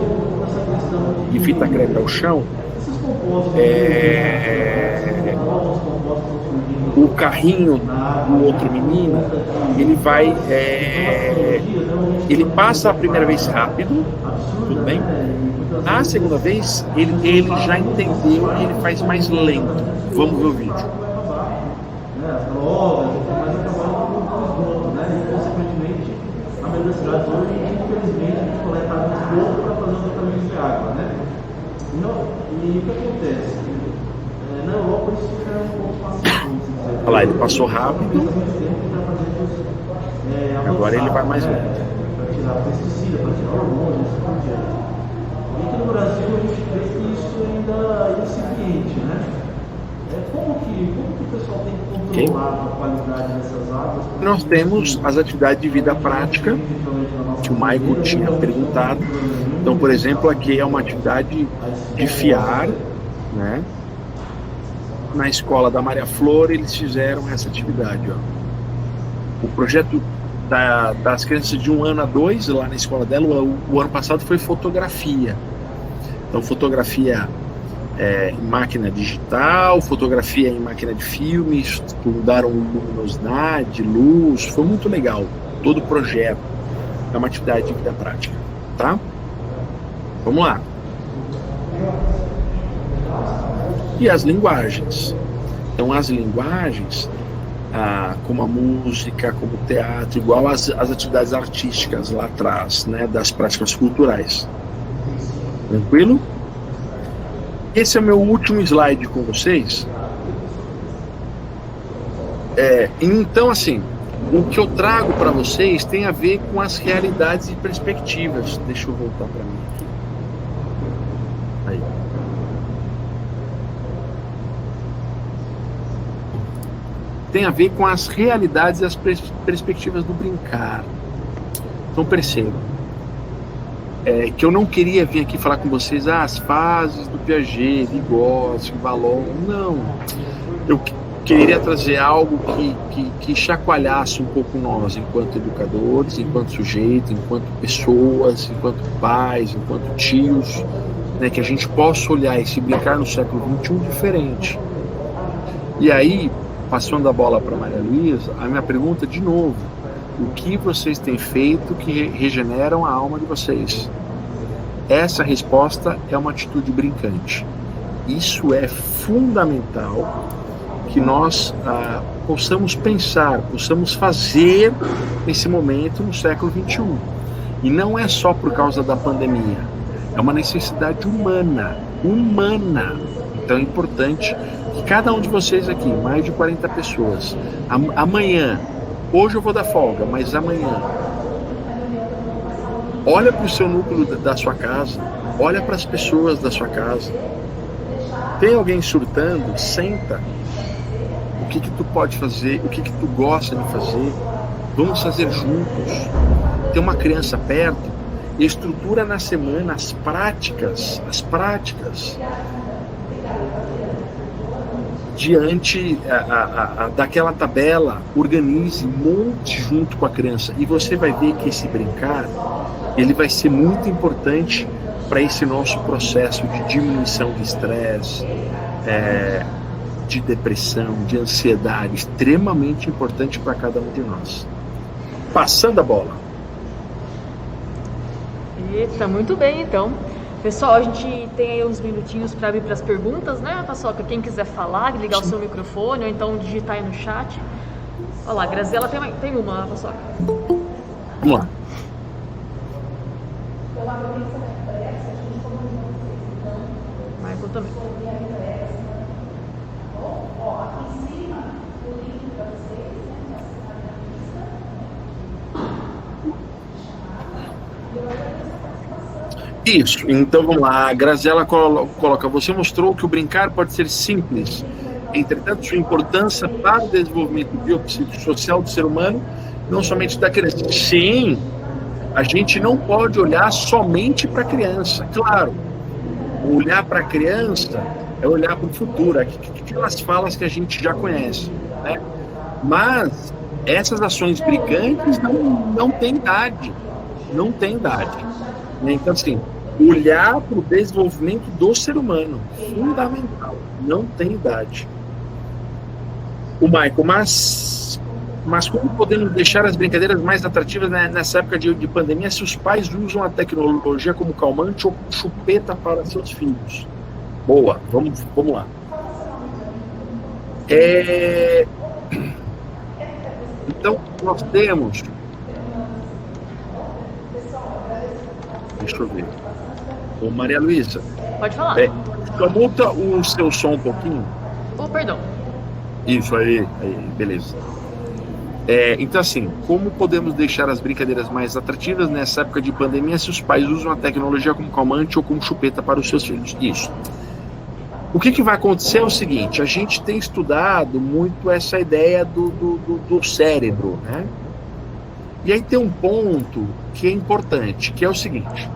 de fita crepe ao chão. O carrinho do outro menino, ele vai, ele passa a primeira vez rápido, tudo bem? A segunda vez, ele já entendeu e ele faz mais lento. Vamos ver o vídeo. Cidades hoje, infelizmente, a gente coleta água de esgoto para fazer o tratamento de água, né? E o que acontece? Na Europa isso fica um pouco fácil. Olha lá, ele passou rápido. Agora ele vai mais lento. Para tirar pesticida, para tirar hormônios, assim por diante. E aqui no Brasil a gente vê que isso ainda é incipiente, né? Como que o pessoal tem controlado a qualidade dessas águas? Nós temos as atividades de vida prática, que o Michael tinha perguntado. Então, por exemplo, aqui é uma atividade de fiar, né? Na escola da Maria Flor, eles fizeram essa atividade, ó. O projeto das crianças de 1 ano a 2, lá na escola dela, o ano passado foi fotografia. Então, fotografia em máquina digital, fotografia em máquina de filme, estudaram luminosidade, luz, foi muito legal, todo o projeto. É uma atividade de vida prática, tá? Vamos lá. E as linguagens. Então, as linguagens, como a música, como o teatro, igual as atividades artísticas lá atrás, né, das práticas culturais. Tranquilo? Esse é o meu último slide com vocês. Então, assim, o que eu trago para vocês tem a ver com as realidades e perspectivas. Deixa eu voltar para mim aqui. Aí. Tem a ver com as realidades e as perspectivas do brincar. Então, percebam. Que eu não queria vir aqui falar com vocês as fases do Piaget, Vygotsky, Vallon. Não. Eu queria trazer algo que chacoalhasse um pouco nós, enquanto educadores, enquanto sujeitos, enquanto pessoas, enquanto pais, enquanto tios, né, que a gente possa olhar esse brincar no século XXI diferente. E aí, passando a bola para Maria Luísa, a minha pergunta de novo: o que vocês têm feito que regeneram a alma de vocês? Essa resposta é uma atitude brincante. Isso é fundamental que nós possamos pensar, possamos fazer nesse momento no século XXI. E não é só por causa da pandemia, é uma necessidade humana. Então é importante que cada um de vocês aqui, mais de 40 pessoas, amanhã, hoje eu vou dar folga, mas amanhã, olha para o seu núcleo da sua casa, olha para as pessoas da sua casa. Tem alguém surtando? Senta. O que tu pode fazer? O que tu gosta de fazer? Vamos fazer juntos. Tem uma criança perto, estrutura na semana as práticas. Diante daquela tabela, organize, monte junto com a criança. E você vai ver que esse brincar, ele vai ser muito importante para esse nosso processo de diminuição de estresse, de depressão, de ansiedade, extremamente importante para cada um de nós. Passando a bola. Eita, muito bem, então. Pessoal, a gente tem aí uns minutinhos para abrir para as perguntas, né, Paçoca? Quem quiser falar, ligar o seu microfone ou então digitar aí no chat. Olha lá, a Graziela tem uma, Paçoca. Vamos lá. Michael também. Isso, então vamos lá. A Graziela coloca: você mostrou que o brincar pode ser simples, entretanto sua importância para o desenvolvimento biopsicossocial do ser humano, não somente da criança. Sim, a gente não pode olhar somente para a criança, claro. Olhar para a criança é olhar para o futuro, aquelas falas que a gente já conhece, né? Mas essas ações brincantes não têm idade, não tem idade, né? Então, assim, olhar para o desenvolvimento do ser humano, fundamental, não tem idade. O Michael, mas como podemos deixar as brincadeiras mais atrativas, né, nessa época de pandemia, se os pais usam a tecnologia como calmante ou chupeta para seus filhos? Boa, vamos lá. Então, nós temos... Deixa eu ver. Ô, Maria Luísa. Pode falar. Muta o seu som um pouquinho. Oh, perdão. Isso aí, beleza. Então, assim, como podemos deixar as brincadeiras mais atrativas nessa época de pandemia se os pais usam a tecnologia como calmante ou como chupeta para os seus filhos? Isso. O que vai acontecer é o seguinte: a gente tem estudado muito essa ideia do cérebro, né? E aí tem um ponto que é importante, que é o seguinte: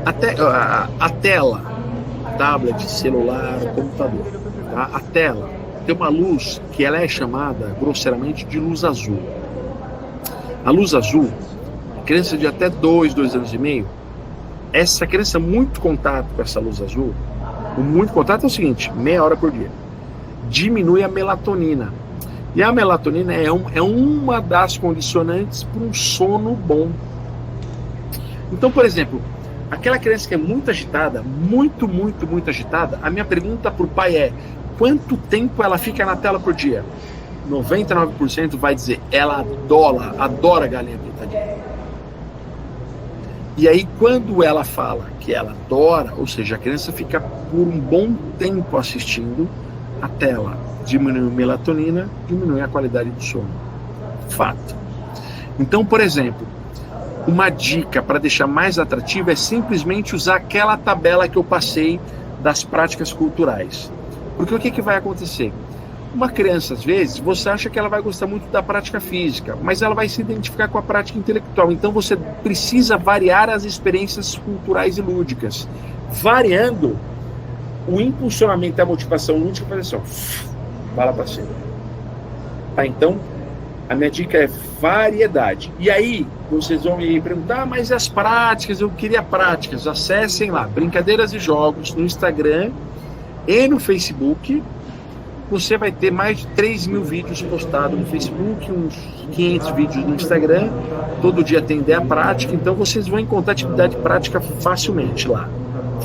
a tela, tablet, celular, computador, tá? A tela tem uma luz que ela é chamada grosseiramente de luz azul. A luz azul, a criança de até 2 anos e meio, essa criança, muito contato com essa luz azul, o muito contato é o seguinte: meia hora por dia, diminui a melatonina. E a melatonina é uma das condicionantes para um sono bom. Então, por exemplo, aquela criança que é muito agitada, muito agitada, a minha pergunta para o pai é: quanto tempo ela fica na tela por dia? 99% vai dizer: ela adora galinha pintadinha. E aí, quando ela fala que ela adora, ou seja, a criança fica por um bom tempo assistindo a tela, diminui a melatonina, diminui a qualidade do sono. Fato. Então, por exemplo, uma dica para deixar mais atrativa é simplesmente usar aquela tabela que eu passei das práticas culturais. Porque o que vai acontecer? Uma criança, às vezes, você acha que ela vai gostar muito da prática física, mas ela vai se identificar com a prática intelectual. Então você precisa variar as experiências culturais e lúdicas. Variando o impulsionamento e a motivação lúdica, fazer assim, ó, bala para cima. Tá, então, a minha dica é variedade. E aí, vocês vão me perguntar: mas as práticas? Eu queria práticas. Acessem lá, Brincadeiras e Jogos, no Instagram e no Facebook. Você vai ter mais de 3.000 vídeos postados no Facebook, uns 500 vídeos no Instagram. Todo dia tem ideia prática, então vocês vão encontrar atividade prática facilmente lá.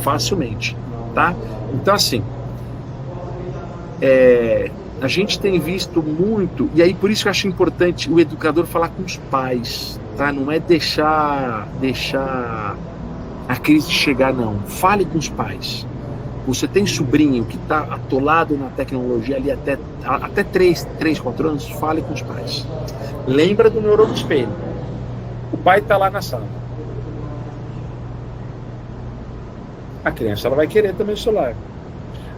Facilmente, tá? Então, assim, a gente tem visto muito, e aí por isso que eu acho importante o educador falar com os pais, tá? Não é deixar a crise chegar, não. Fale com os pais. Você tem sobrinho que está atolado na tecnologia ali até 3, 4 anos, fale com os pais. Lembra do neurônio espelho. O pai está lá na sala. A criança ela vai querer também o celular.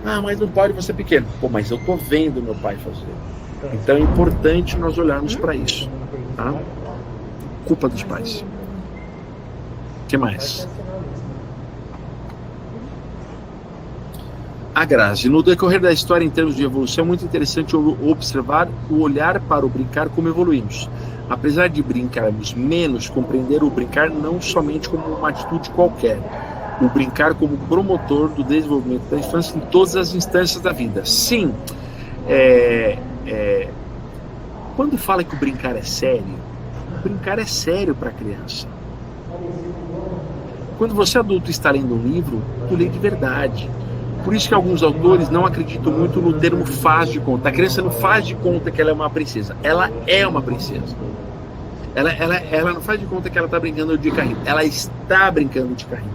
Ah, mas não pode, você é pequeno. Pô, mas eu estou vendo meu pai fazer. Então é importante nós olharmos para isso. Tá? Culpa dos pais. O que mais? A Grazi: no decorrer da história em termos de evolução, é muito interessante observar o olhar para o brincar como evoluímos. Apesar de brincarmos menos, compreender o brincar não somente como uma atitude qualquer, o brincar como promotor do desenvolvimento da infância em todas as instâncias da vida. Sim, quando fala que o brincar é sério para a criança. Quando você adulto está lendo um livro, tu lê de verdade. Por isso que alguns autores não acreditam muito no termo faz de conta. A criança não faz de conta que ela é uma princesa. Ela é uma princesa. Ela não faz de conta que ela está brincando de carrinho. Ela está brincando de carrinho.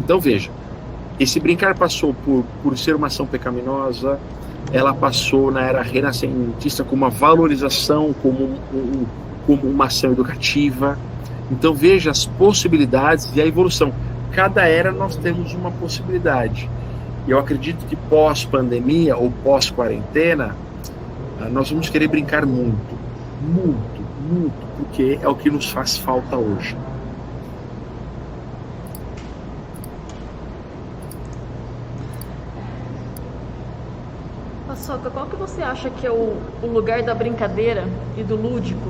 Então veja, esse brincar passou por ser uma ação pecaminosa, ela passou na era renascentista como uma valorização, como uma ação educativa. Então veja as possibilidades e a evolução. Cada era nós temos uma possibilidade. Eu acredito que pós-pandemia ou pós-quarentena, nós vamos querer brincar muito, muito, muito, porque é o que nos faz falta hoje. Paçoca, qual que você acha que é o lugar da brincadeira e do lúdico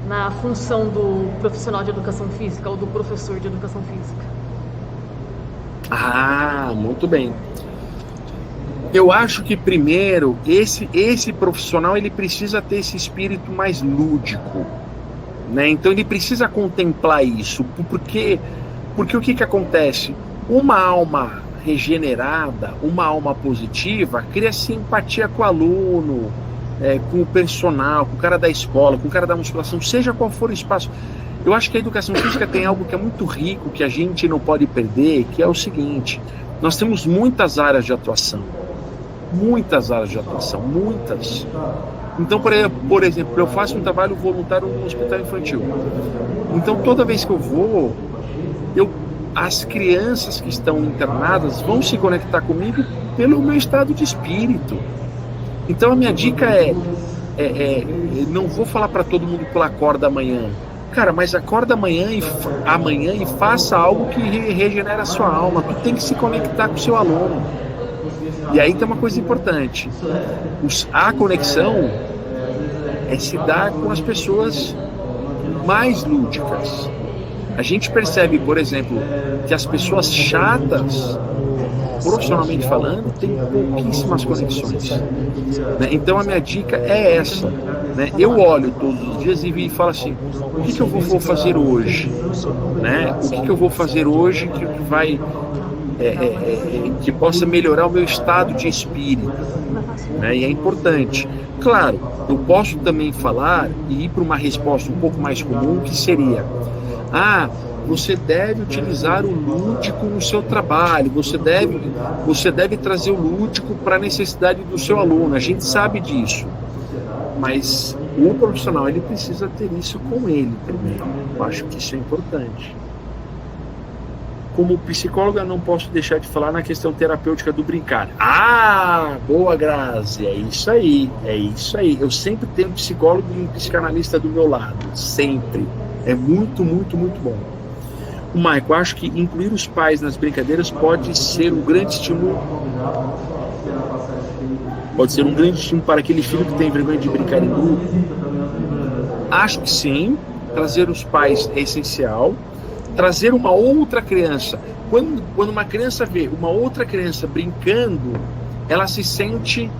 na função do profissional de educação física ou do professor de educação física? Ah, muito bem. Eu acho que primeiro esse profissional ele precisa ter esse espírito mais lúdico, né? Então ele precisa contemplar isso, porque o que acontece? Uma alma regenerada, uma alma positiva, cria simpatia com o aluno, com o personal, com o cara da escola, com o cara da musculação, seja qual for o espaço. Eu acho que a educação física tem algo que é muito rico, que a gente não pode perder, que é o seguinte: nós temos muitas áreas de atuação. Muitas áreas de atuação, muitas. Então, por exemplo, eu faço um trabalho voluntário no hospital infantil. Então, toda vez que eu vou, as crianças que estão internadas vão se conectar comigo pelo meu estado de espírito. Então, a minha dica não vou falar para todo mundo pular corda amanhã. Cara, mas acorda amanhã e faça algo que regenera a sua alma. Tu tem que se conectar com o seu aluno. E aí tem uma coisa importante. A conexão é se dar com as pessoas mais lúdicas. A gente percebe, por exemplo, que as pessoas chatas, profissionalmente falando, têm pouquíssimas conexões, né? Então a minha dica é essa, né? Eu olho todos os dias e falo assim: o que eu vou fazer hoje, né? O que eu vou fazer hoje que vai que possa melhorar o meu estado de espírito, né? E é importante. Claro, eu posso também falar e ir para uma resposta um pouco mais comum, que seria: você deve utilizar o lúdico no seu trabalho, você deve trazer o lúdico para a necessidade do seu aluno. A gente sabe disso, mas o profissional ele precisa ter isso com ele primeiro. Eu acho que isso é importante. Como psicóloga, não posso deixar de falar na questão terapêutica do brincar. Boa, Grazi, é isso aí. Eu sempre tenho um psicólogo e um psicanalista do meu lado, sempre. É muito, muito, muito bom. O Maico, acho que incluir os pais nas brincadeiras pode ser um grande estímulo. Pode ser um grande estímulo para aquele filho que tem vergonha de brincar em grupo. Acho que sim. Trazer os pais é essencial. Trazer uma outra criança. Quando uma criança vê uma outra criança brincando, ela se sente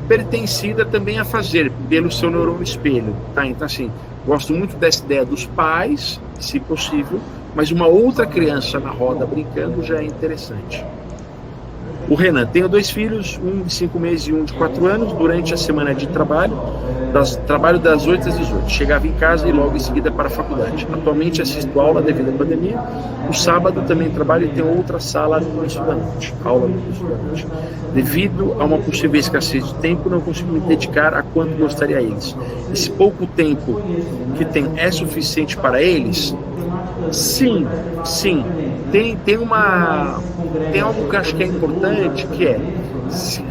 pertencida também a fazer, pelo seu neurônio espelho, tá? Então assim, gosto muito dessa ideia dos pais, se possível, mas uma outra criança na roda brincando já é interessante. O Renan, tenho 2 filhos, um de 5 meses e um de 4 anos. Durante a semana de trabalho das 8 às 18. Chegava em casa e logo em seguida para a faculdade. Atualmente assisto aula devido à pandemia. No sábado também trabalho e tenho outra sala no início da noite. Aula no início da noite. Devido a uma possível escassez de tempo, não consigo me dedicar a quanto gostaria a eles. Esse pouco tempo que tenho é suficiente para eles? Sim. Tem algo que eu acho que é importante, que é,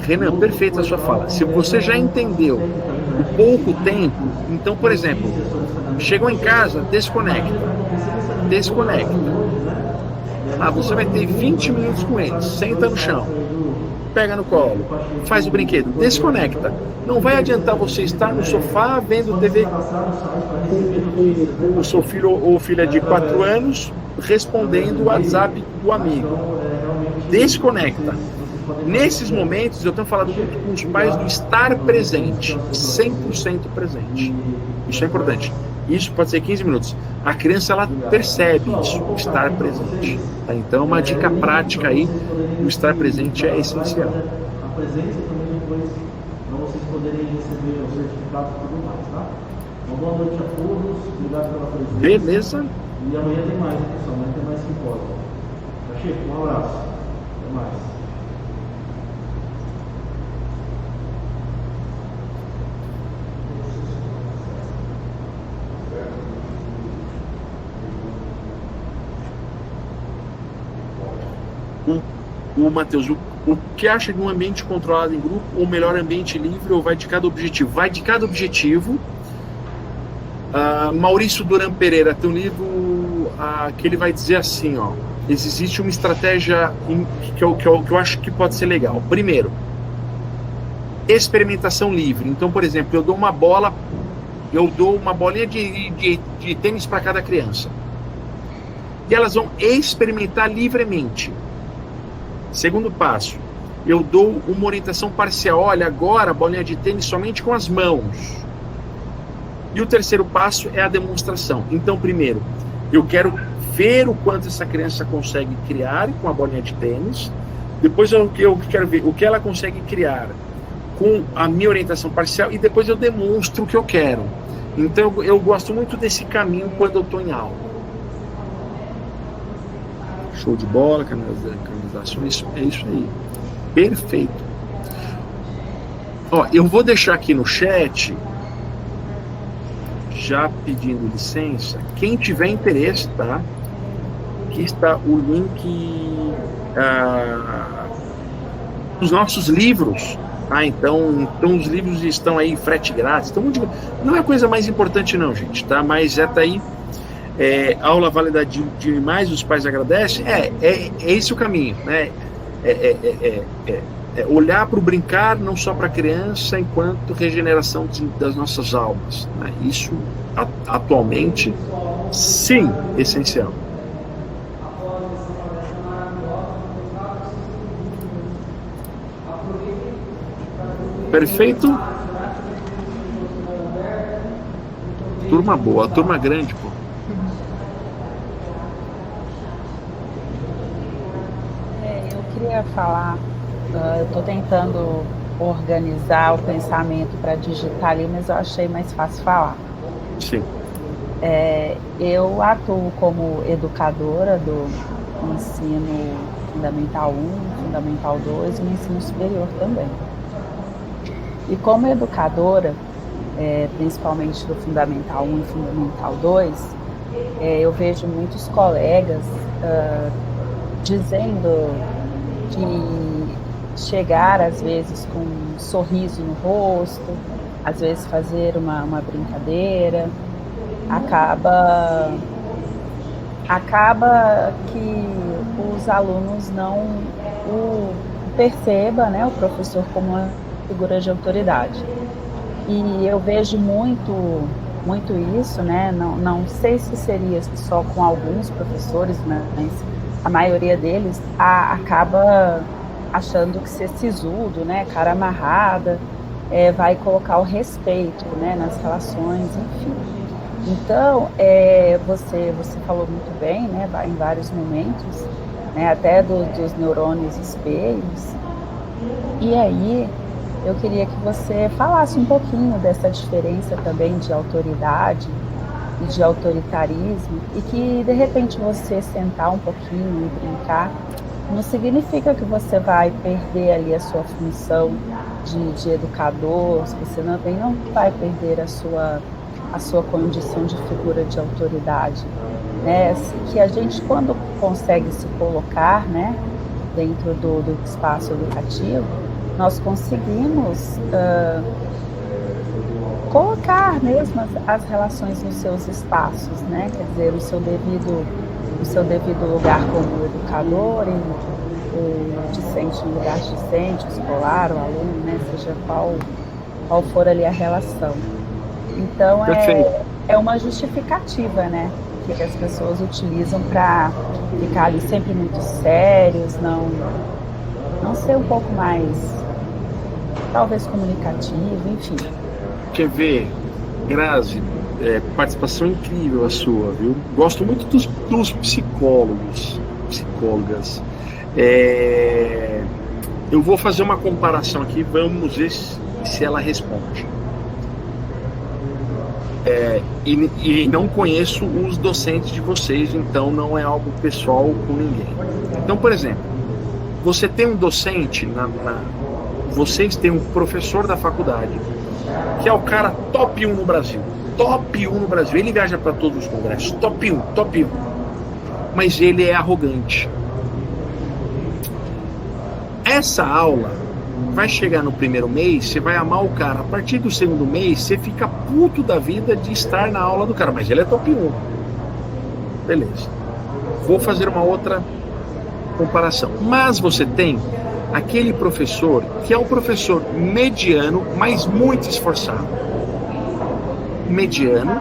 Renan, perfeita a sua fala. Se você já entendeu o pouco tempo, então, por exemplo, chegou em casa, desconecta. Você vai ter 20 minutos com eles, senta no chão, pega no colo, faz o brinquedo, desconecta. Não vai adiantar você estar no sofá vendo TV com o seu filho ou filha de 4 anos respondendo o WhatsApp do amigo. Desconecta. Nesses momentos, eu tenho falado muito com os pais do estar presente, 100% presente. Isso é importante. Isso pode ser 15 minutos. A criança, ela percebe isso, o estar presente. Tá? Então, uma dica prática aí, o estar presente é essencial. A presença também depois, para vocês poderem receber o certificado e tudo mais, tá? Uma boa noite a todos, obrigado pela presença. Beleza? E amanhã tem mais, hein, pessoal? Amanhã tem mais simpósio. Pacheco, um abraço. Até mais. O Matheus, o que acha de um ambiente controlado em grupo, ou melhor, ambiente livre, ou vai de cada objetivo? Vai de cada objetivo. Maurício Duran Pereira tem um livro que ele vai dizer assim, ó, existe uma estratégia que eu acho que pode ser legal. Primeiro, experimentação livre. Então, por exemplo, eu dou uma bolinha de tênis para cada criança. E elas vão experimentar livremente. Segundo passo, eu dou uma orientação parcial. Olha, agora a bolinha de tênis somente com as mãos. E o terceiro passo é a demonstração. Então, primeiro, eu quero ver o quanto essa criança consegue criar com a bolinha de tênis. Depois eu quero ver o que ela consegue criar com a minha orientação parcial. E depois eu demonstro o que eu quero. Então, eu gosto muito desse caminho quando eu estou em aula. Show de bola, canalizações, é isso aí. Perfeito. Ó, eu vou deixar aqui no chat, já pedindo licença, quem tiver interesse, tá? Aqui está o link dos nossos livros, tá? Então os livros estão aí, frete grátis. Então, não é a coisa mais importante não, gente, tá? Mas tá aí. Aula válida demais, os pais agradecem. É esse o caminho, né? Olhar para o brincar, não só para a criança, enquanto regeneração das nossas almas, né? Isso atualmente, sim, essencial. Perfeito. Turma boa, turma grande, pô. Eu queria falar, eu estou tentando organizar o pensamento para digitar ali, mas eu achei mais fácil falar. Sim. Eu atuo como educadora do ensino Fundamental 1, Fundamental 2 e no ensino superior também. E como educadora, principalmente do Fundamental 1 e Fundamental 2, eu vejo muitos colegas dizendo que chegar às vezes com um sorriso no rosto, às vezes fazer uma brincadeira, acaba que os alunos não o percebam, né, o professor como uma figura de autoridade. E eu vejo muito isso, né? Não sei se seria só com alguns professores, mas a maioria deles acaba achando que ser sisudo, né, cara amarrada, vai colocar o respeito, né, nas relações, enfim. Então, você falou muito bem, né, em vários momentos, né, até dos neurônios espelhos. E aí, eu queria que você falasse um pouquinho dessa diferença também de autoridade e de autoritarismo, e que de repente você sentar um pouquinho e brincar não significa que você vai perder ali a sua função de educador, você também não vai perder a sua condição de figura de autoridade, né? Que a gente, quando consegue se colocar, né, dentro do espaço educativo, nós conseguimos colocar mesmo as relações nos seus espaços, né? Quer dizer, no seu devido lugar como educador, e o discente no lugar discente, o escolar, o aluno, né? Seja qual for ali a relação. Então, é uma justificativa, né? Que as pessoas utilizam para ficar ali sempre muito sérios, não ser um pouco mais, talvez, comunicativo, enfim. Quer ver, Grazi, participação incrível a sua, viu? Gosto muito dos psicólogas. Eu vou fazer uma comparação aqui, vamos ver se ela responde. E não conheço os docentes de vocês, então não é algo pessoal com ninguém. Então, por exemplo, você tem um docente, vocês têm um professor da faculdade, que é o cara top 1 no Brasil. Top 1 no Brasil. Ele viaja para todos os congressos. Top 1. Mas ele é arrogante. Essa aula vai chegar no primeiro mês, você vai amar o cara. A partir do segundo mês, você fica puto da vida de estar na aula do cara. Mas ele é top 1. Beleza. Vou fazer uma outra comparação. Mas você tem aquele professor que é um professor mediano, mas muito esforçado. Mediano,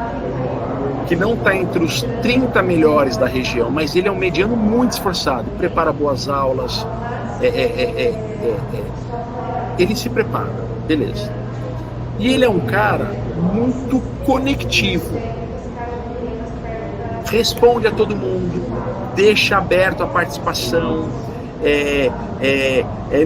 que não está entre os 30 melhores da região, mas ele é um mediano muito esforçado, prepara boas aulas, ele se prepara, beleza. E ele é um cara muito conectivo, responde a todo mundo, deixa aberto a participação,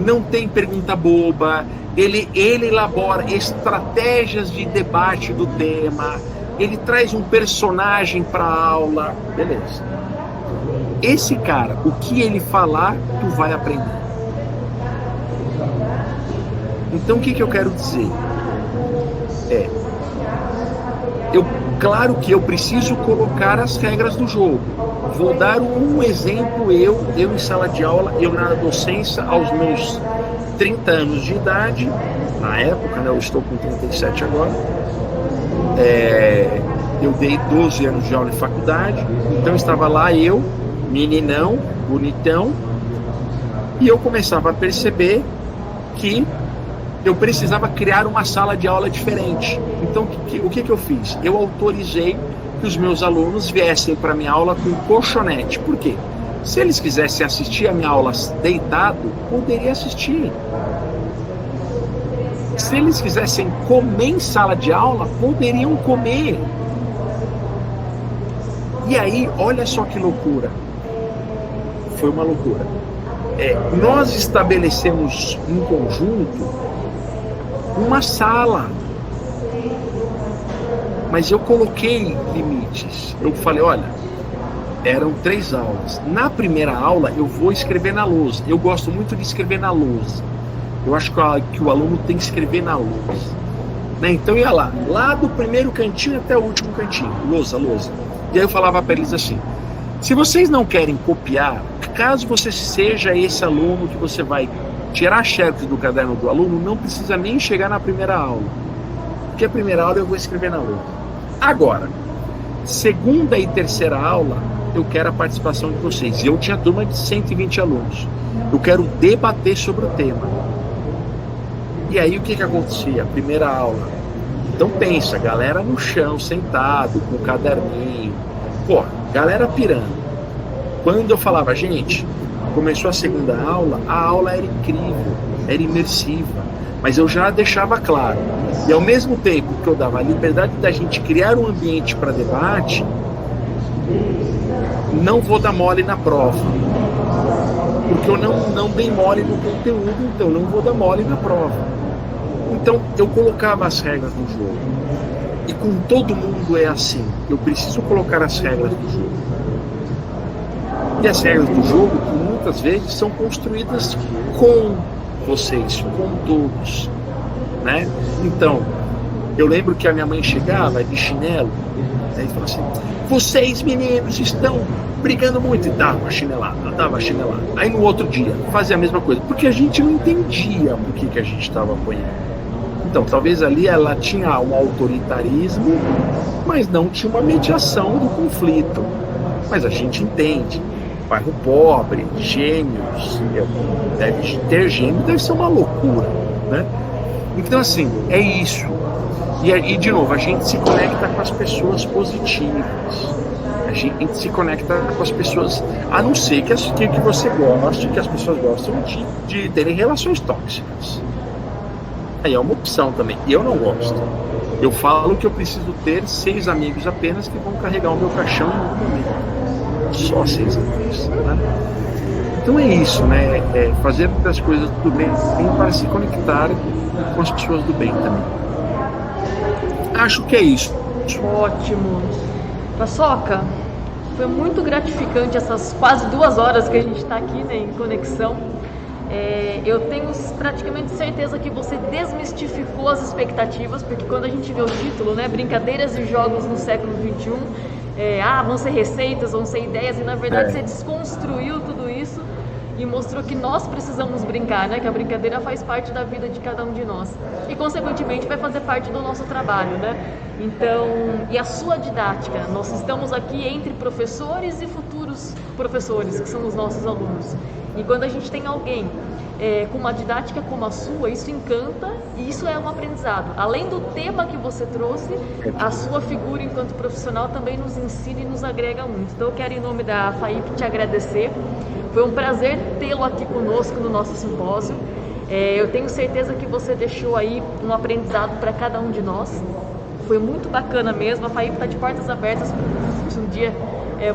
não tem pergunta boba, ele elabora estratégias de debate do tema, ele traz um personagem para a aula, beleza. Esse cara, o que ele falar, tu vai aprender. Então o que eu quero dizer? Claro que eu preciso colocar as regras do jogo. Vou dar um exemplo, eu em sala de aula, eu na docência, aos meus 30 anos de idade, na época, né, eu estou com 37 agora, eu dei 12 anos de aula em faculdade, então estava lá eu, meninão, bonitão, e eu começava a perceber que eu precisava criar uma sala de aula diferente. Então, o que eu fiz? Eu autorizei que os meus alunos viessem para a minha aula com colchonete. Por quê? Se eles quisessem assistir a minha aula deitado, poderia assistir. Se eles quisessem comer em sala de aula, poderiam comer. E aí, olha só que loucura. Foi uma loucura. Nós estabelecemos em conjunto uma sala, mas eu coloquei limites. Eu falei, olha, eram 3 aulas. Na primeira aula eu vou escrever na lousa. Eu gosto muito de escrever na lousa. Eu acho que o aluno tem que escrever na lousa, né? Então ia lá do primeiro cantinho até o último cantinho, lousa. E aí eu falava para eles assim: se vocês não querem copiar, caso você seja esse aluno que você vai tirar xerox do caderno do aluno, não precisa nem chegar na primeira aula, porque a primeira aula eu vou escrever na lousa. Agora, segunda e terceira aula, eu quero a participação de vocês. Eu tinha turma de 120 alunos. Eu quero debater sobre o tema. E aí o que acontecia? Primeira aula. Então pensa, galera no chão, sentado, com o caderninho. Pô, galera pirando. Quando eu falava, gente, começou a segunda aula, a aula era incrível, era imersiva, mas eu já deixava claro. E ao mesmo tempo que eu dava a liberdade da gente criar um ambiente para debate, não vou dar mole na prova, porque eu não dei mole no conteúdo, então não vou dar mole na prova. Então eu colocava as regras do jogo, e com todo mundo é assim, eu preciso colocar as regras do jogo. E as regras do jogo, que muitas vezes são construídas com vocês, com todos, né? Então, eu lembro que a minha mãe chegava de chinelo, aí falava assim: vocês meninos estão brigando muito, e dava uma chinelada. Aí no outro dia fazia a mesma coisa, porque a gente não entendia por que a gente estava apanhando. Então, talvez ali ela tinha um autoritarismo, mas não tinha uma mediação do conflito. Mas a gente entende. Bairro pobre, gêmeos, deve ter gêmeo, deve ser uma loucura, né? Então, assim, é isso. E de novo, a gente se conecta com as pessoas positivas. A gente se conecta com as pessoas, a não ser que você goste, que as pessoas gostam de terem relações tóxicas. Aí é uma opção também. Eu não gosto. Eu falo que eu preciso ter 6 amigos apenas que vão carregar o meu caixão em algum momento. Só 6 amigos, né? Então é isso, né? É fazer das coisas do bem para se conectar com as pessoas do bem também. Acho que é isso. Ótimo. Paçoca, foi muito gratificante essas quase 2 horas que a gente está aqui, né, em conexão. Eu tenho praticamente certeza que você desmistificou as expectativas, porque quando a gente vê o título, né, Brincadeiras e Jogos no Século XXI, vão ser receitas, vão ser ideias, e na verdade você desconstruiu tudo isso e mostrou que nós precisamos brincar, né, que a brincadeira faz parte da vida de cada um de nós e consequentemente vai fazer parte do nosso trabalho, né? Então, e a sua didática, nós estamos aqui entre professores e futuros professores, que são os nossos alunos. E quando a gente tem alguém com uma didática como a sua, isso encanta e isso é um aprendizado. Além do tema que você trouxe, a sua figura enquanto profissional também nos ensina e nos agrega muito. Então eu quero, em nome da FAIP, te agradecer. Foi um prazer tê-lo aqui conosco no nosso simpósio. Eu tenho certeza que você deixou aí um aprendizado para cada um de nós. Foi muito bacana mesmo. A FAIP está de portas abertas se um dia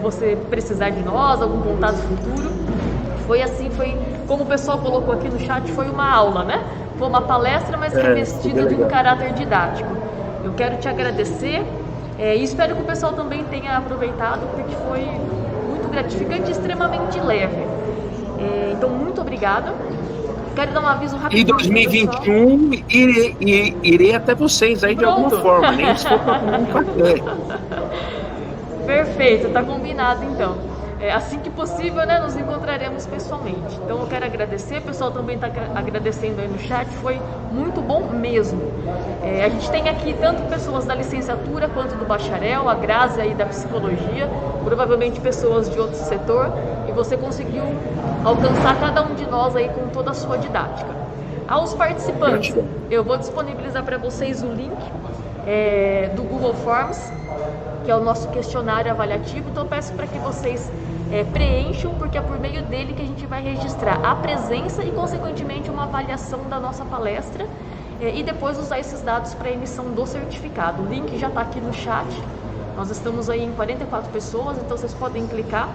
você precisar de nós, algum contato futuro. Foi assim, foi como o pessoal colocou aqui no chat, foi uma aula, né? Foi uma palestra, mas revestida de um caráter didático. Eu quero te agradecer e espero que o pessoal também tenha aproveitado, porque foi muito gratificante e extremamente leve. Então, muito obrigada. Quero dar um aviso rápido. Em 2021, irei até vocês aí. Pronto. De alguma forma, nem se for para comer um café. Perfeito, tá combinado então. Assim que possível, né, nos encontraremos pessoalmente. Então eu quero agradecer, o pessoal também está agradecendo aí no chat, foi muito bom mesmo. A gente tem aqui tanto pessoas da licenciatura quanto do bacharel, a Grazi aí da psicologia, provavelmente pessoas de outro setor, e você conseguiu alcançar cada um de nós aí com toda a sua didática. Aos participantes, eu vou disponibilizar para vocês o link do Google Forms, que é o nosso questionário avaliativo, então eu peço para que vocês preencham, porque é por meio dele que a gente vai registrar a presença e, consequentemente, uma avaliação da nossa palestra e depois usar esses dados para a emissão do certificado. O link já está aqui no chat, nós estamos aí em 44 pessoas, então vocês podem clicar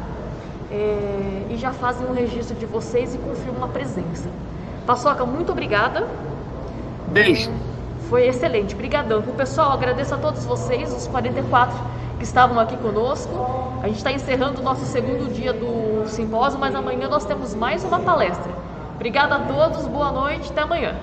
e já fazem um registro de vocês e confirmam a presença. Paçoca, muito obrigada. Beijo. Foi excelente, brigadão. Pessoal, agradeço a todos vocês, os 44 que estavam aqui conosco. A gente está encerrando o nosso segundo dia do simpósio, mas amanhã nós temos mais uma palestra. Obrigada a todos, boa noite, até amanhã.